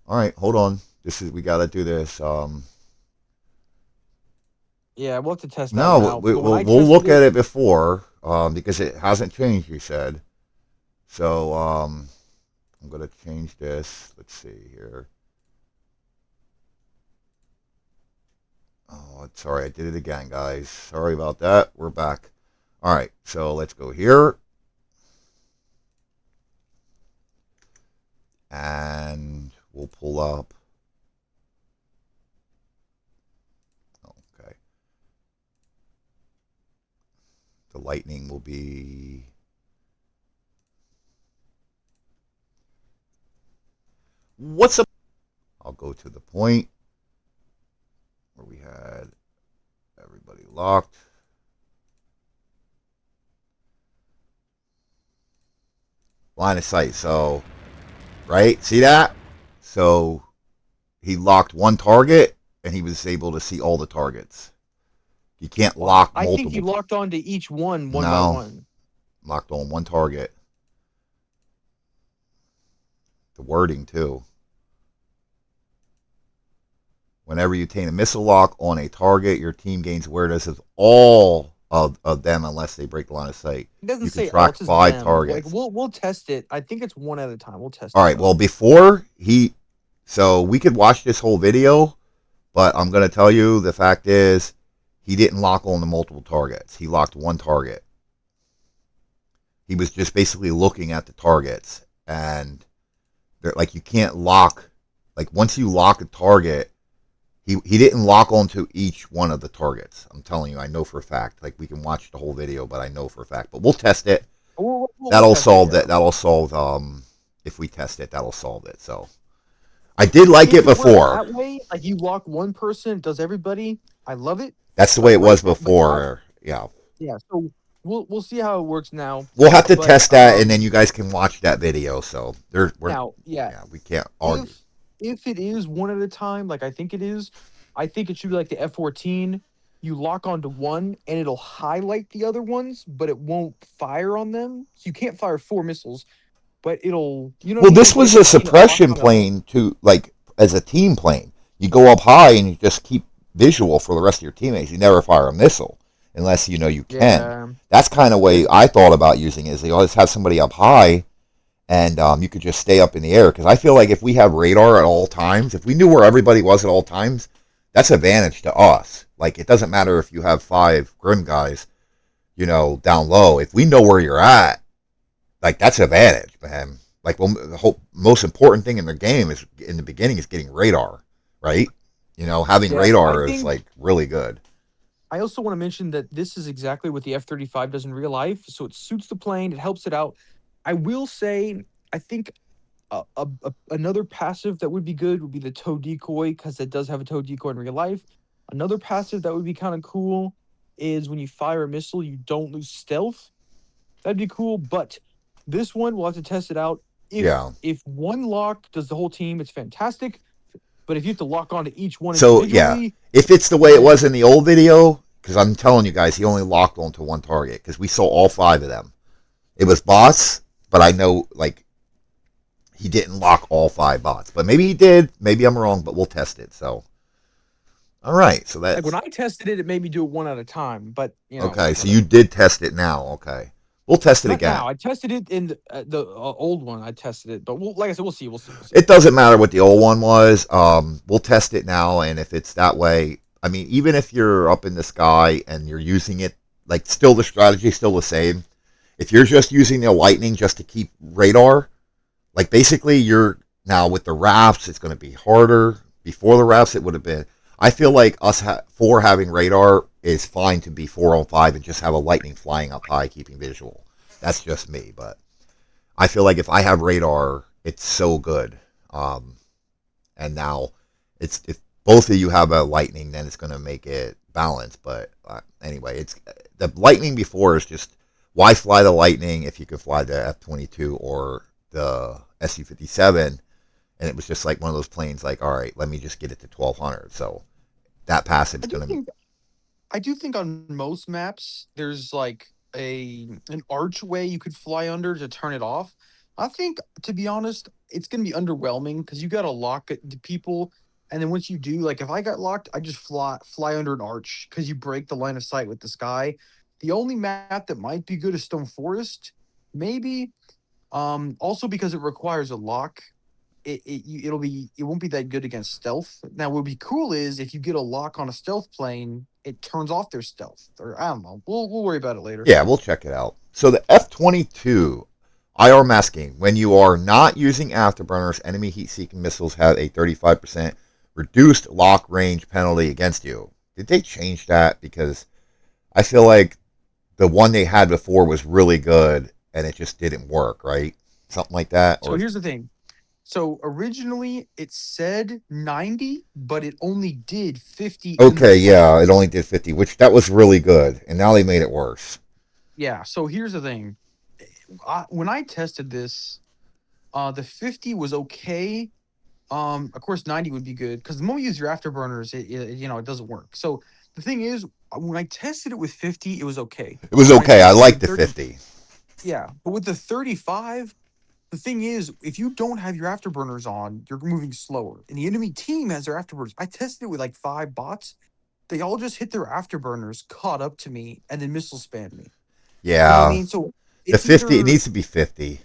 Speaker 1: All right, hold on. We gotta do this.
Speaker 2: Yeah, we'll have to test that.
Speaker 1: No, we'll look at it before because it hasn't changed. You said. So I'm gonna change this. Let's see here. Oh, sorry, I did it again, guys. Sorry about that. We're back. All right, so let's go here. And we'll pull up. Okay. The lightning will be. What's up? I'll go to the point where we had everybody locked. Line of sight. So. Right? See that? So he locked one target and he was able to see all the targets. You can't
Speaker 2: Well,
Speaker 1: lock
Speaker 2: I think he
Speaker 1: multiple.
Speaker 2: locked onto each one by
Speaker 1: No,
Speaker 2: one.
Speaker 1: locked on one target. The wording too. Whenever you obtain a missile lock on a target, your team gains awareness of all of them unless they break the line of sight.
Speaker 2: It doesn't
Speaker 1: You can
Speaker 2: say all,
Speaker 1: track
Speaker 2: it's just
Speaker 1: 5
Speaker 2: them. Like
Speaker 1: targets.
Speaker 2: we'll test it. I think it's one at a time. We'll test
Speaker 1: All
Speaker 2: it.
Speaker 1: right.
Speaker 2: Though.
Speaker 1: Well, before he, so we could watch this whole video, but I'm gonna tell you the fact is, he didn't lock on the multiple targets. He locked one target. He was just basically looking at the targets, and they're like you can't lock. Like once you lock a target, he didn't lock onto each one of the targets. I'm telling you, I know for a fact. Like we can watch the whole video, but I know for a fact. But we'll test it.
Speaker 2: We'll
Speaker 1: That'll
Speaker 2: test it,
Speaker 1: solve
Speaker 2: yeah.
Speaker 1: that. That'll solve. If we test it, that'll solve it. So I did like
Speaker 2: If
Speaker 1: it
Speaker 2: were
Speaker 1: before.
Speaker 2: that way, like you lock one person, it does everybody. I love it.
Speaker 1: That's the
Speaker 2: But
Speaker 1: way it was
Speaker 2: right now,
Speaker 1: before. Yeah.
Speaker 2: yeah. So we'll see how it works now.
Speaker 1: We'll have to
Speaker 2: But,
Speaker 1: test that, and then you guys can watch that video. So
Speaker 2: now, yeah.
Speaker 1: we can't argue.
Speaker 2: If it is one at a time, like I think it is, I think it should be like the F-14. You lock onto one, and it'll highlight the other ones, but it won't fire on them. So you can't fire 4 missiles, but it'll. You know
Speaker 1: Well,
Speaker 2: what I mean?
Speaker 1: this
Speaker 2: Like
Speaker 1: was a
Speaker 2: F-14, it locks
Speaker 1: suppression
Speaker 2: on a-
Speaker 1: plane to like as a team plane. You go up high and you just keep visual for the rest of your teammates. You never fire a missile unless you know you can.
Speaker 2: Yeah.
Speaker 1: That's kind of way I thought about using it. Is they always have somebody up high, and you could just stay up in the air. Because I feel like if we have radar at all times, if we knew where everybody was at all times, that's advantage to us. Like it doesn't matter if you have 5 Grim guys, down low. If we know where you're at, like that's advantage, man. Like the whole most important thing in the game is in the beginning is getting radar, right? Having
Speaker 2: Yeah, so I
Speaker 1: radar is
Speaker 2: think
Speaker 1: like really good.
Speaker 2: I also want to mention that this is exactly what the F-35 does in real life. So it suits the plane, it helps it out. I will say, I think another passive that would be good would be the tow decoy because it does have a tow decoy in real life. Another passive that would be kind of cool is when you fire a missile, you don't lose stealth. That'd be cool, but this one we'll have to test it out.
Speaker 1: Yeah.
Speaker 2: If one lock does the whole team, it's fantastic. But if you have to lock onto each one
Speaker 1: So yeah,
Speaker 2: individually,
Speaker 1: if it's the way it was in the old video, because I'm telling you guys, he only locked onto one target because we saw all 5 of them. It was bots, but I know like he didn't lock all 5 bots, but maybe he did. Maybe I'm wrong, but we'll test it. So, all right. So that's
Speaker 2: like when I tested it, it made me do it one at a time. But
Speaker 1: okay. So you did test it now. Okay, we'll test it
Speaker 2: not
Speaker 1: again.
Speaker 2: now. I tested it in the old one. I tested it, but like I said, we'll see. We'll see.
Speaker 1: It doesn't matter what the old one was. We'll test it now, and if it's that way, I mean, even if you're up in the sky and you're using it, like still the strategy is still the same. If you're just using the lightning just to keep radar, like basically you're now with the rafts, it's going to be harder. Before the rafts, it would have been. I feel like us for having radar is fine to be 4 on 5 and just have a lightning flying up high, keeping visual. That's just me, but I feel like if I have radar, it's so good. And now, it's if both of you have a lightning, then it's going to make it balanced. But anyway, it's the lightning before is just why fly the lightning if you could fly the F-22 or the Su-57, and it was just like one of those planes. Like, all right, let me just get it to 1200. So that passive is going to.
Speaker 2: I do think on most maps there's like an archway you could fly under to turn it off. I think, to be honest, it's gonna be underwhelming because you gotta lock it to people, and then once you do, like if I got locked, I just fly under an arch because you break the line of sight with the sky. The only map that might be good is Stone Forest, maybe. Also because it requires a lock. It won't be that good against stealth. Now, what would be cool is if you get a lock on a stealth plane, it turns off their stealth. Or I don't know. We'll worry about it later.
Speaker 1: Yeah, we'll check it out. So the F-22 IR masking. When you are not using afterburners, enemy heat-seeking missiles have a 35% reduced lock range penalty against you. Did they change that? Because I feel like the one they had before was really good and it just didn't work, right? Something like that.
Speaker 2: So here's the thing. So originally it said 90, but it only did 50.
Speaker 1: Okay, yeah, it only did 50, which that was really good, and now they made it worse.
Speaker 2: Yeah. So here's the thing. When I tested this, the 50 was okay, Of course, 90 would be good because the moment you use your afterburners, it doesn't work. So the thing is, when I tested it with 50, it was okay.
Speaker 1: It was
Speaker 2: When I
Speaker 1: okay. I
Speaker 2: tested it
Speaker 1: like
Speaker 2: with
Speaker 1: the
Speaker 2: 30,
Speaker 1: 50.
Speaker 2: yeah, but with the 35, the thing is, if you don't have your afterburners on, you're moving slower. And the enemy team has their afterburners. I tested it with like 5 bots. They all just hit their afterburners, caught up to me, and then missile spammed me. You know what I
Speaker 1: Yeah,
Speaker 2: mean? So
Speaker 1: the
Speaker 2: it's
Speaker 1: 50. It
Speaker 2: either,
Speaker 1: needs to be 50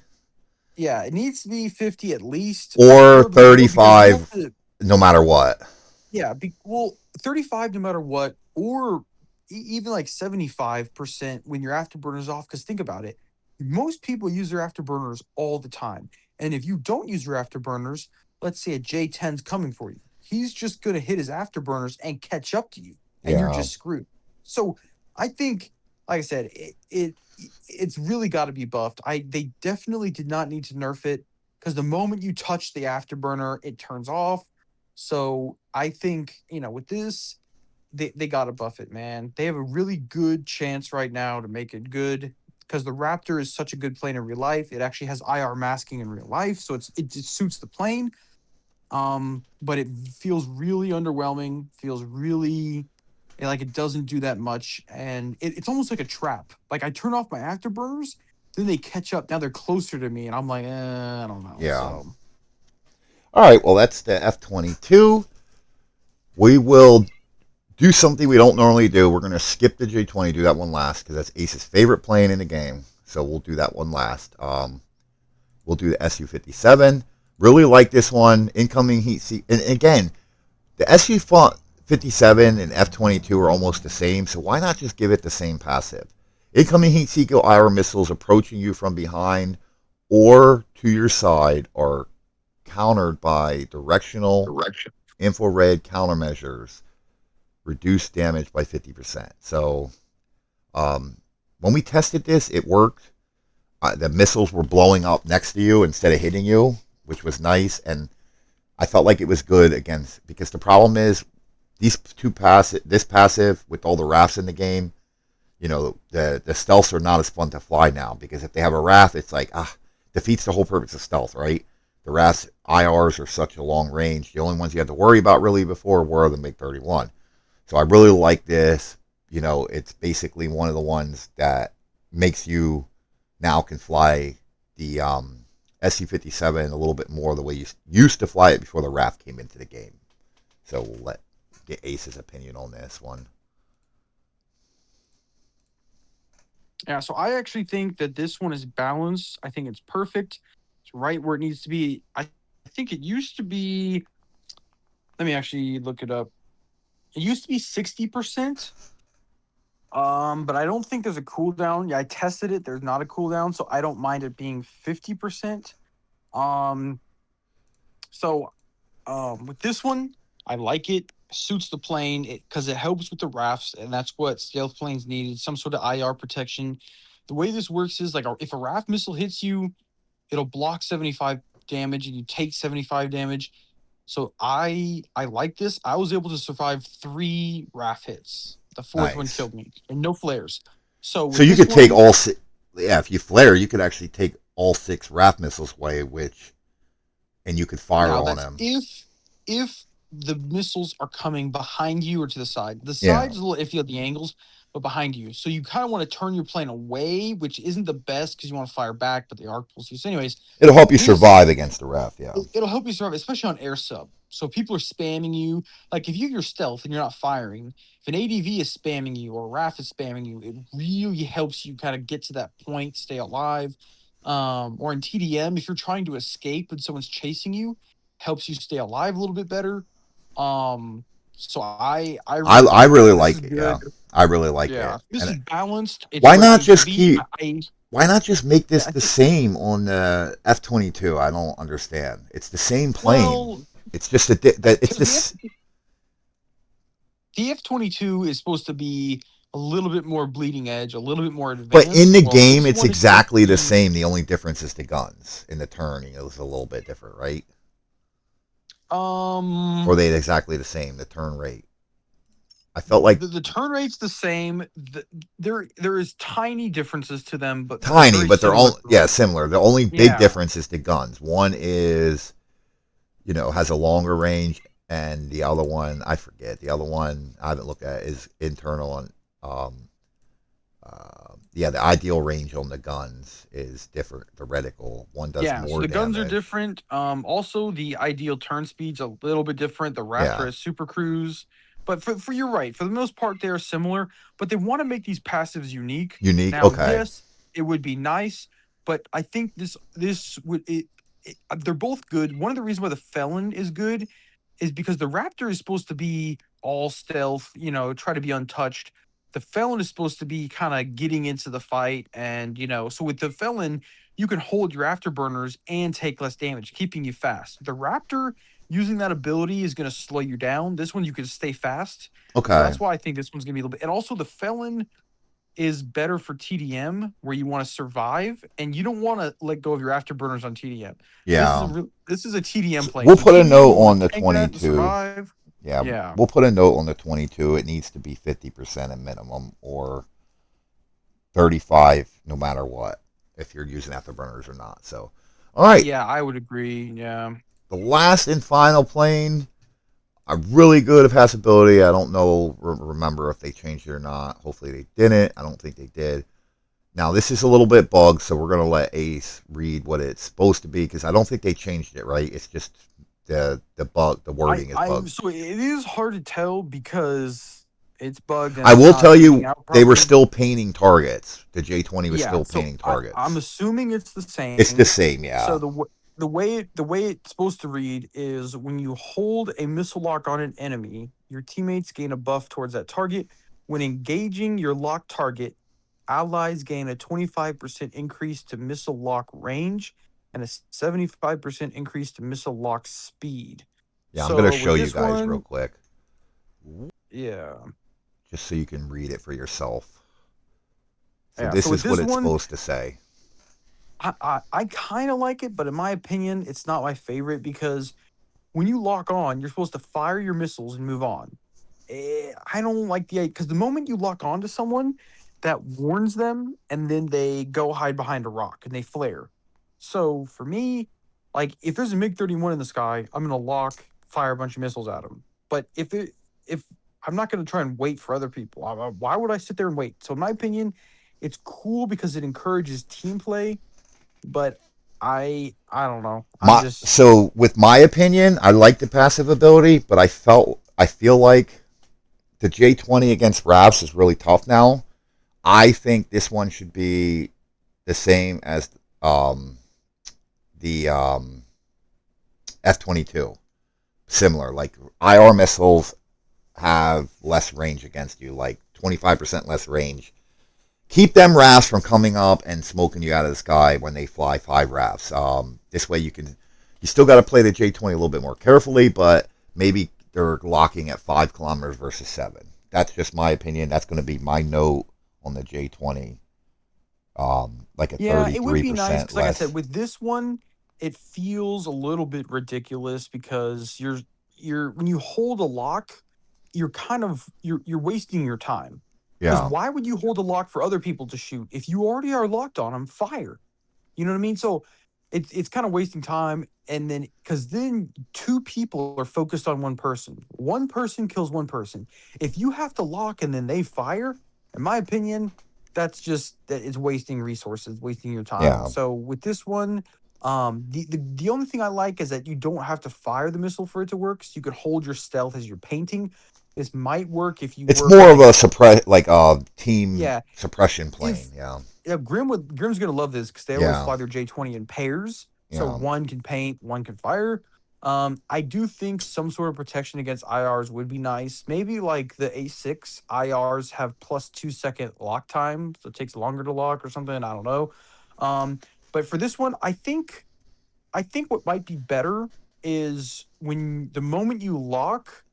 Speaker 2: yeah, it needs to be 50 at least,
Speaker 1: or
Speaker 2: or below because you have
Speaker 1: 35,
Speaker 2: to.
Speaker 1: no matter what.
Speaker 2: Yeah, 35 no matter what, or even like 75% when your afterburners off. Because think about it, most people use their afterburners all the time, and if you don't use your afterburners, let's say a J10's coming for you, he's just gonna hit his afterburners and catch up to you, and you're
Speaker 1: Yeah,
Speaker 2: just screwed. So I think, like I said, it's really got to be buffed. They definitely did not need to nerf it because the moment you touch the afterburner, it turns off. So I think, with this, they gotta buff it, man. They have a really good chance right now to make it good because the Raptor is such a good plane in real life. It actually has IR masking in real life, so it suits the plane. But it feels really underwhelming, feels really like it doesn't do that much, and it's almost like a trap. Like I turn off my afterburners, then they catch up. Now they're closer to me, and I'm like, I don't know.
Speaker 1: yeah.
Speaker 2: So
Speaker 1: All right, well, that's the F-22. We will do something we don't normally do. We're going to skip the J-20, do that one last, because that's Ace's favorite plane in the game. So we'll do that one last. We'll do the Su-57. Really like this one. Incoming heat seek. And again, the Su-57 and F-22 are almost the same, so why not just give it the same passive? Incoming heat seeking IR missiles approaching you from behind or to your side are countered by directional
Speaker 3: Direction.
Speaker 1: infrared countermeasures, reduce damage by 50%. So um, when we tested this, it worked. The missiles were blowing up next to you instead of hitting you, which was nice. And I felt like it was good against, because the problem is this passive with all the rafts in the game, the stealths are not as fun to fly now, because if they have a raft, it's like defeats the whole purpose of stealth, right? The rafts IRs are such a long range. The only ones you had to worry about really before were the MiG-31. So I really like this. It's basically one of the ones that makes you now can fly the Su-57 a little bit more the way you used to fly it before the raft came into the game. So we'll get Ace's opinion on this one.
Speaker 2: yeah, so I actually think that this one is balanced. I think it's perfect. It's right where it needs to be. I think it used to be. Let me actually look it up. It used to be 60%. But I don't think there's a cooldown. Yeah, I tested it. There's not a cooldown, so I don't mind it being 50%. Um, so with this one, I like it. Suits the plane because it helps with the rafts, and that's what stealth planes needed. Some sort of IR protection. The way this works is like if a raft missile hits you, it'll block 75 damage, and you take 75 damage. So I like this. I was able to survive 3 raft hits. The fourth one
Speaker 1: Nice.
Speaker 2: killed me, and no flares. So
Speaker 1: So
Speaker 2: with
Speaker 1: you
Speaker 2: this
Speaker 1: could take
Speaker 2: one,
Speaker 1: all six. Yeah, if you flare, you could actually take all 6 raft missiles away, and you could fire
Speaker 2: now
Speaker 1: on
Speaker 2: that's
Speaker 1: them.
Speaker 2: if the missiles are coming behind you or to the side. The
Speaker 1: Yeah,
Speaker 2: side is a little iffy at the angles, but behind you. So you kind of want to turn your plane away, which isn't the best because you want to fire back, but the arc pulls you. So, anyways,
Speaker 1: it'll help you
Speaker 2: this
Speaker 1: survive against the raft. Yeah,
Speaker 2: it'll help you survive, especially on air sub. So if people are spamming you. Like if you're stealth and you're not firing, if an ADV is spamming you or a RAF is spamming you, it really helps you kind of get to that point, stay alive. Or in TDM, if you're trying to escape and someone's chasing you, helps you stay alive a little bit better. Um, so I really
Speaker 1: I
Speaker 2: like
Speaker 1: really
Speaker 2: this. This is
Speaker 1: like it. Yeah,
Speaker 2: good.
Speaker 1: I really like
Speaker 2: Yeah,
Speaker 1: it.
Speaker 2: this
Speaker 1: And
Speaker 2: is balanced. It's
Speaker 1: why
Speaker 2: where it
Speaker 1: not
Speaker 2: needs to
Speaker 1: just
Speaker 2: be.
Speaker 1: keep? Why not just make this
Speaker 2: I
Speaker 1: the
Speaker 2: think.
Speaker 1: same on the F-22? I don't understand. It's the same plane.
Speaker 2: Well,
Speaker 1: It's just that it's
Speaker 2: because
Speaker 1: this.
Speaker 2: the F-22 is supposed to be a little bit more bleeding edge, a little bit more
Speaker 1: But in
Speaker 2: advanced.
Speaker 1: the
Speaker 2: Well,
Speaker 1: game,
Speaker 2: this
Speaker 1: it's
Speaker 2: one is supposed to
Speaker 1: exactly the
Speaker 2: be.
Speaker 1: same. The only difference is the guns in the turning. It was a little bit different, right? Or
Speaker 2: Um,
Speaker 1: are they exactly the same? The turn rate. I felt like
Speaker 2: the turn rate's the same. There is tiny differences to them, but they're
Speaker 1: tiny,
Speaker 2: very
Speaker 1: but they're
Speaker 2: similar
Speaker 1: all
Speaker 2: to
Speaker 1: yeah
Speaker 2: like
Speaker 1: similar. The only big
Speaker 2: yeah
Speaker 1: difference is the guns. One is has a longer range, and the other one I forget. The other one I haven't looked at is internal, and yeah, the ideal range on the guns is different. The reticle one does
Speaker 2: Yeah, so
Speaker 1: more
Speaker 2: the guns are
Speaker 1: damage.
Speaker 2: different. Also, the ideal turn speed's a little bit different. The Raptor
Speaker 1: Yeah,
Speaker 2: has super cruise, but for you're right. For the most part, they are similar. But they want to make these passives unique.
Speaker 1: unique.
Speaker 2: Now,
Speaker 1: Okay.
Speaker 2: yes, it would be nice, but I think this would they're both good. One of the reasons why the Felon is good is because the Raptor is supposed to be all stealth, try to be untouched. The Felon is supposed to be kind of getting into the fight, and so with the Felon you can hold your afterburners and take less damage, keeping you fast. The Raptor, using that ability, is going to slow you down. This one, you can stay fast. So
Speaker 1: Okay.
Speaker 2: that's why I think this one's going to be a little bit. And also, the Felon is better for TDM, where you want to survive and you don't want to let go of your afterburners on TDM.
Speaker 1: Yeah.
Speaker 2: This is a TDM
Speaker 1: So
Speaker 2: plane.
Speaker 1: we'll
Speaker 2: So
Speaker 1: put a
Speaker 2: TDM,
Speaker 1: note
Speaker 2: you want
Speaker 1: on the
Speaker 2: to tank that and
Speaker 1: 22.
Speaker 2: survive.
Speaker 1: Yeah,
Speaker 2: Yeah.
Speaker 1: we'll put a note on the 22. It needs to be 50% a minimum, or 35 no matter what, if you're using afterburners or not. So, all right,
Speaker 2: Yeah, I would agree. Yeah.
Speaker 1: the last and final plane, a really good passability. I don't know, remember if they changed it or not. Hopefully they didn't. I don't think they did. Now this is a little bit bugged, so we're gonna let Ace read what it's supposed to be because I don't think they changed it. Right? It's just the wording is
Speaker 2: I
Speaker 1: bugged.
Speaker 2: so it is hard to tell because it's bugged and
Speaker 1: I
Speaker 2: it's
Speaker 1: will
Speaker 2: not
Speaker 1: tell
Speaker 2: reading
Speaker 1: you,
Speaker 2: out
Speaker 1: they were
Speaker 2: properly.
Speaker 1: still painting targets. The J20 was
Speaker 2: Yeah,
Speaker 1: still
Speaker 2: so
Speaker 1: painting
Speaker 2: I'm
Speaker 1: targets.
Speaker 2: assuming it's the
Speaker 1: It's the
Speaker 2: same.
Speaker 1: same,
Speaker 2: So
Speaker 1: yeah.
Speaker 2: the way it's supposed to read is when you hold a missile lock on an enemy, your teammates gain a buff towards that target. When engaging your locked target, allies gain a 25% increase to missile lock range and a 75% increase to missile lock speed.
Speaker 1: Yeah, I'm gonna
Speaker 2: So
Speaker 1: show
Speaker 2: with
Speaker 1: you
Speaker 2: this
Speaker 1: guys real
Speaker 2: one,
Speaker 1: quick,
Speaker 2: yeah.
Speaker 1: just so you can read it for yourself. So
Speaker 2: Yeah. So
Speaker 1: this
Speaker 2: with
Speaker 1: is what
Speaker 2: this
Speaker 1: it's
Speaker 2: one,
Speaker 1: supposed to say.
Speaker 2: I kind of like it, but in my opinion, it's not my favorite because when you lock on, you're supposed to fire your missiles and move on. I don't like the because the moment you lock on to someone, that warns them, and then they go hide behind a rock and they flare. So for me, like if there's a MiG 31 in the sky, I'm gonna lock, fire a bunch of missiles at them. But if I'm not gonna try and wait for other people, why would I sit there and wait? So in my opinion, it's cool because it encourages team play, but I don't know. I'm
Speaker 1: My
Speaker 2: just
Speaker 1: so with my opinion, I like the passive ability, but I feel like the J20 against Ravs is really tough now. I think this one should be the same as um, the F-22. Similar, like IR missiles have less range against you, like 25% less range. Keep them rafts from coming up and smoking you out of the sky when they fly 5 rafts. This way you still got to play the J20 a little bit more carefully, but maybe they're locking at 5 kilometers versus 7. That's just my opinion. That's going to be my note on the J20. Like a
Speaker 2: Yeah, it would be nice
Speaker 1: 33%
Speaker 2: because, like I said,
Speaker 1: less.
Speaker 2: with this one, it feels a little bit ridiculous because you're when you hold a lock, you're kind of you're wasting your time. Because
Speaker 1: Yeah.
Speaker 2: why would you hold a lock for other people to shoot if you already are locked on them? Fire. You know what I mean? So it's kind of wasting time. And then because then two people are focused on one person. One person kills one person. If you have to lock and then they fire, in my opinion, that's just that it's wasting resources, wasting your time.
Speaker 1: Yeah.
Speaker 2: So with this one, the only thing I like is that you don't have to fire the missile for it to work. So you could hold your stealth as you're painting. This might work if you
Speaker 1: It's
Speaker 2: work
Speaker 1: more of
Speaker 2: like
Speaker 1: a suppress, like a team
Speaker 2: yeah,
Speaker 1: suppression
Speaker 2: if
Speaker 1: plane. Yeah.
Speaker 2: yeah, Grim's gonna love this because they always
Speaker 1: Yeah.
Speaker 2: fly their J20 in pairs. So
Speaker 1: Yeah.
Speaker 2: one can paint, one can fire. I do think some sort of protection against IRs would be nice. Maybe like the A6 IRs have plus 2 second lock time, so it takes longer to lock or something. I don't know. Um, but for this one, I think what might be better is when the moment you lock,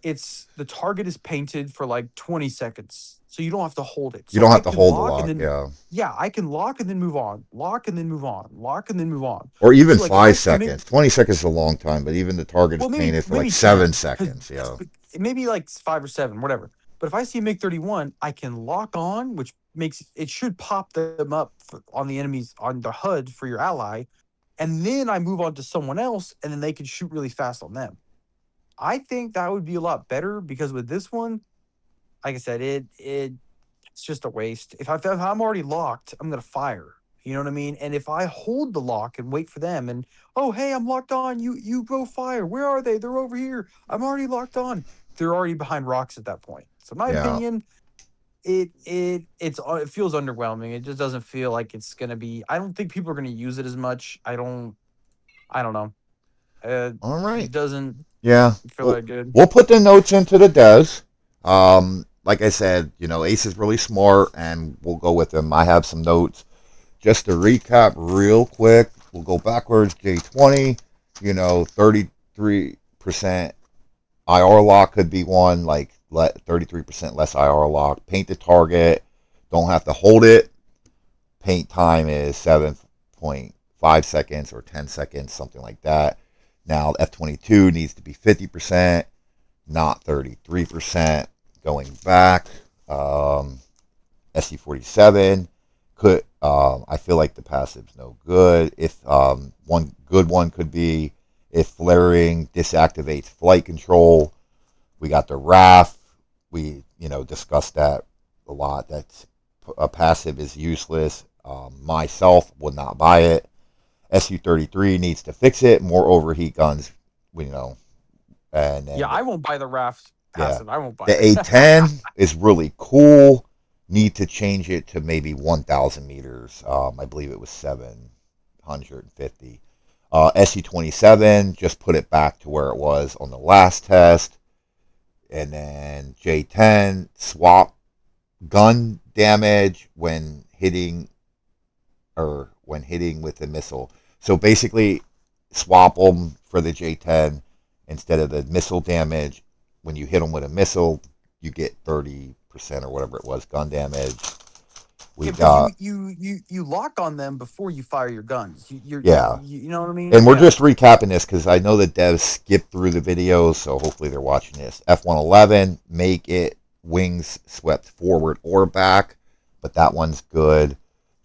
Speaker 2: it's the target is painted for like 20 seconds. So you don't have to hold it.
Speaker 1: You
Speaker 2: So
Speaker 1: don't
Speaker 2: I
Speaker 1: have to
Speaker 2: can
Speaker 1: hold the
Speaker 2: lock and
Speaker 1: lock.
Speaker 2: then
Speaker 1: Yeah.
Speaker 2: yeah, I can lock and then move on. Lock and then move on. Lock and then move on.
Speaker 1: Or even
Speaker 2: So like if I
Speaker 1: five
Speaker 2: see a MiG,
Speaker 1: seconds. 20 seconds is a long time, but even the target is
Speaker 2: well maybe
Speaker 1: painted for like
Speaker 2: maybe
Speaker 1: seven
Speaker 2: 10 because
Speaker 1: seconds. Yeah.
Speaker 2: maybe like 5 or 7, whatever. But if I see a MiG 31, I can lock on, which makes it should pop them up on the enemies on the HUD for your ally, and then I move on to someone else, and then they can shoot really fast on them. I think that would be a lot better because with this one, like I said, it's just a waste. If I'm already locked, I'm gonna fire. You know what I mean? And if I hold the lock and wait for them, and oh hey, I'm locked on. You go fire. Where are they? They're over here. I'm already locked on. They're already behind rocks at that point. So in my
Speaker 1: Yeah.
Speaker 2: opinion, it feels underwhelming. It just doesn't feel like it's gonna be. I don't think people are gonna use it as much. I don't know.
Speaker 1: All right.
Speaker 2: It doesn't
Speaker 1: Yeah.
Speaker 2: feel that good.
Speaker 1: We'll put the notes into the devs. Like I said, Ace is really smart, and we'll go with him. I have some notes. Just to recap real quick, we'll go backwards. J20, 33% IR lock could be one, like 33% less IR lock. Paint the target, don't have to hold it. Paint time is 7.5 seconds or 10 seconds, something like that. Now, F22 needs to be 50%, not 33%. Going back, SC47 could. I feel like the passive's no good. If one good one could be if flaring disactivates flight control. We got the RAF. We discussed that a lot. That's a passive is useless. Myself would not buy it. SU-33 needs to fix it. More overheat guns, and then
Speaker 2: Yeah, I won't buy the Raft
Speaker 1: yeah,
Speaker 2: passive. I won't buy
Speaker 1: the
Speaker 2: it.
Speaker 1: A10 is really cool. Need to change it to maybe 1,000 meters. I believe it was 750. SU-27, just put it back to where it was on the last test. And then J10, swap gun damage when hitting with the missile. So basically, swap them for the J10 instead of the missile damage. When you hit them with a missile, you get 30% or whatever it was gun damage. We
Speaker 2: Yeah, because
Speaker 1: got
Speaker 2: you lock on them before you fire your guns.
Speaker 1: yeah,
Speaker 2: You know what I mean?
Speaker 1: and we're
Speaker 2: Yeah.
Speaker 1: just recapping this because I know the devs skipped through the videos, so hopefully they're watching this. F111, make it wings swept forward or back, but that one's good.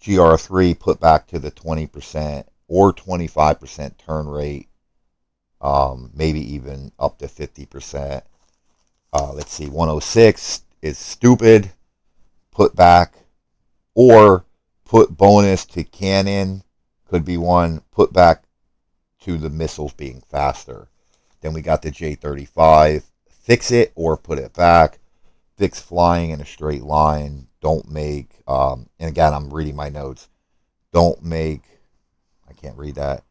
Speaker 1: GR3, put back to the 20% or 25% turn rate, maybe even up to 50%. Let's see, 106 is stupid, put back, or put bonus to cannon, could be one, put back to the missiles being faster. Then we got the J35, fix it or put it back, fix flying in a straight line, don't make, and again, I'm reading my notes, don't make, I can't read that,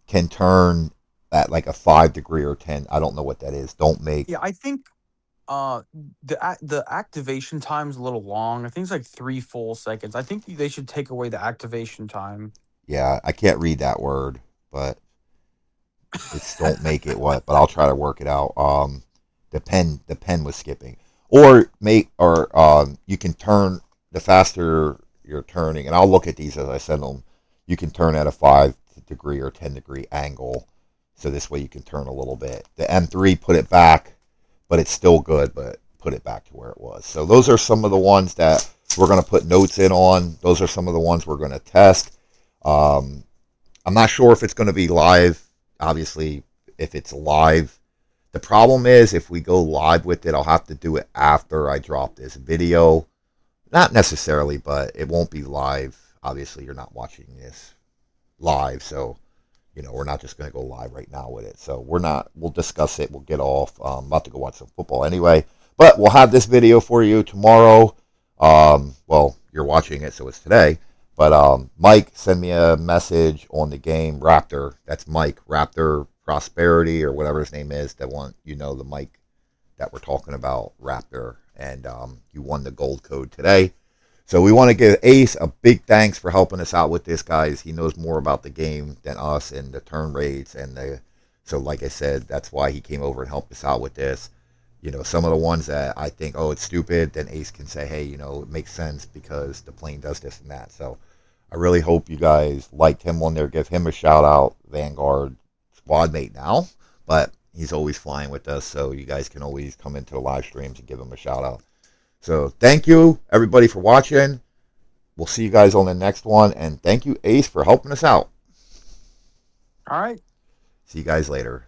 Speaker 1: can turn at like a 5 degree or 10, I don't know what that is, don't make,
Speaker 2: Yeah, I think uh the activation time's a little long. I think it's like 3 full seconds. I think they should take away the activation time.
Speaker 1: yeah, I can't read that word, but it's don't make it what, but I'll try to work it out. The pen was skipping, or you can turn the faster you're turning, and I'll look at these as I send them. You can turn at a 5 degree or 10 degree angle, so this way you can turn a little bit. The M3 put it back, but it's still good, but put it back to where it was. So those are some of the ones that we're going to put notes in on. Those are some of the ones we're going to test. Um, I'm not sure if it's going to be live. Obviously, if it's live, the problem is if we go live with it, I'll have to do it after I drop this video. Not necessarily, but it won't be live. Obviously, you're not watching this live, so we're not just going to go live right now with it. So we'll discuss it. We'll get off. I'm about to go watch some football anyway, but we'll have this video for you tomorrow. Well, you're watching it, so it's today. But Mike, send me a message on the game Raptor. That's Mike Raptor Prosperity or whatever his name is. That one, the Mike that we're talking about, Raptor, and you won the gold code today. So we want to give Ace a big thanks for helping us out with this, guys. He knows more about the game than us and the turn rates so like I said, that's why he came over and helped us out with this. Some of the ones that I think, oh, it's stupid, then Ace can say, hey, it makes sense because the plane does this and that. So I really hope you guys liked him on there. Give him a shout out, Vanguard squad mate now, but he's always flying with us, so you guys can always come into the live streams and give him a shout out. So thank you, everybody, for watching. We'll see you guys on the next one, and thank you, Ace, for helping us out.
Speaker 2: All right.
Speaker 1: See you guys later.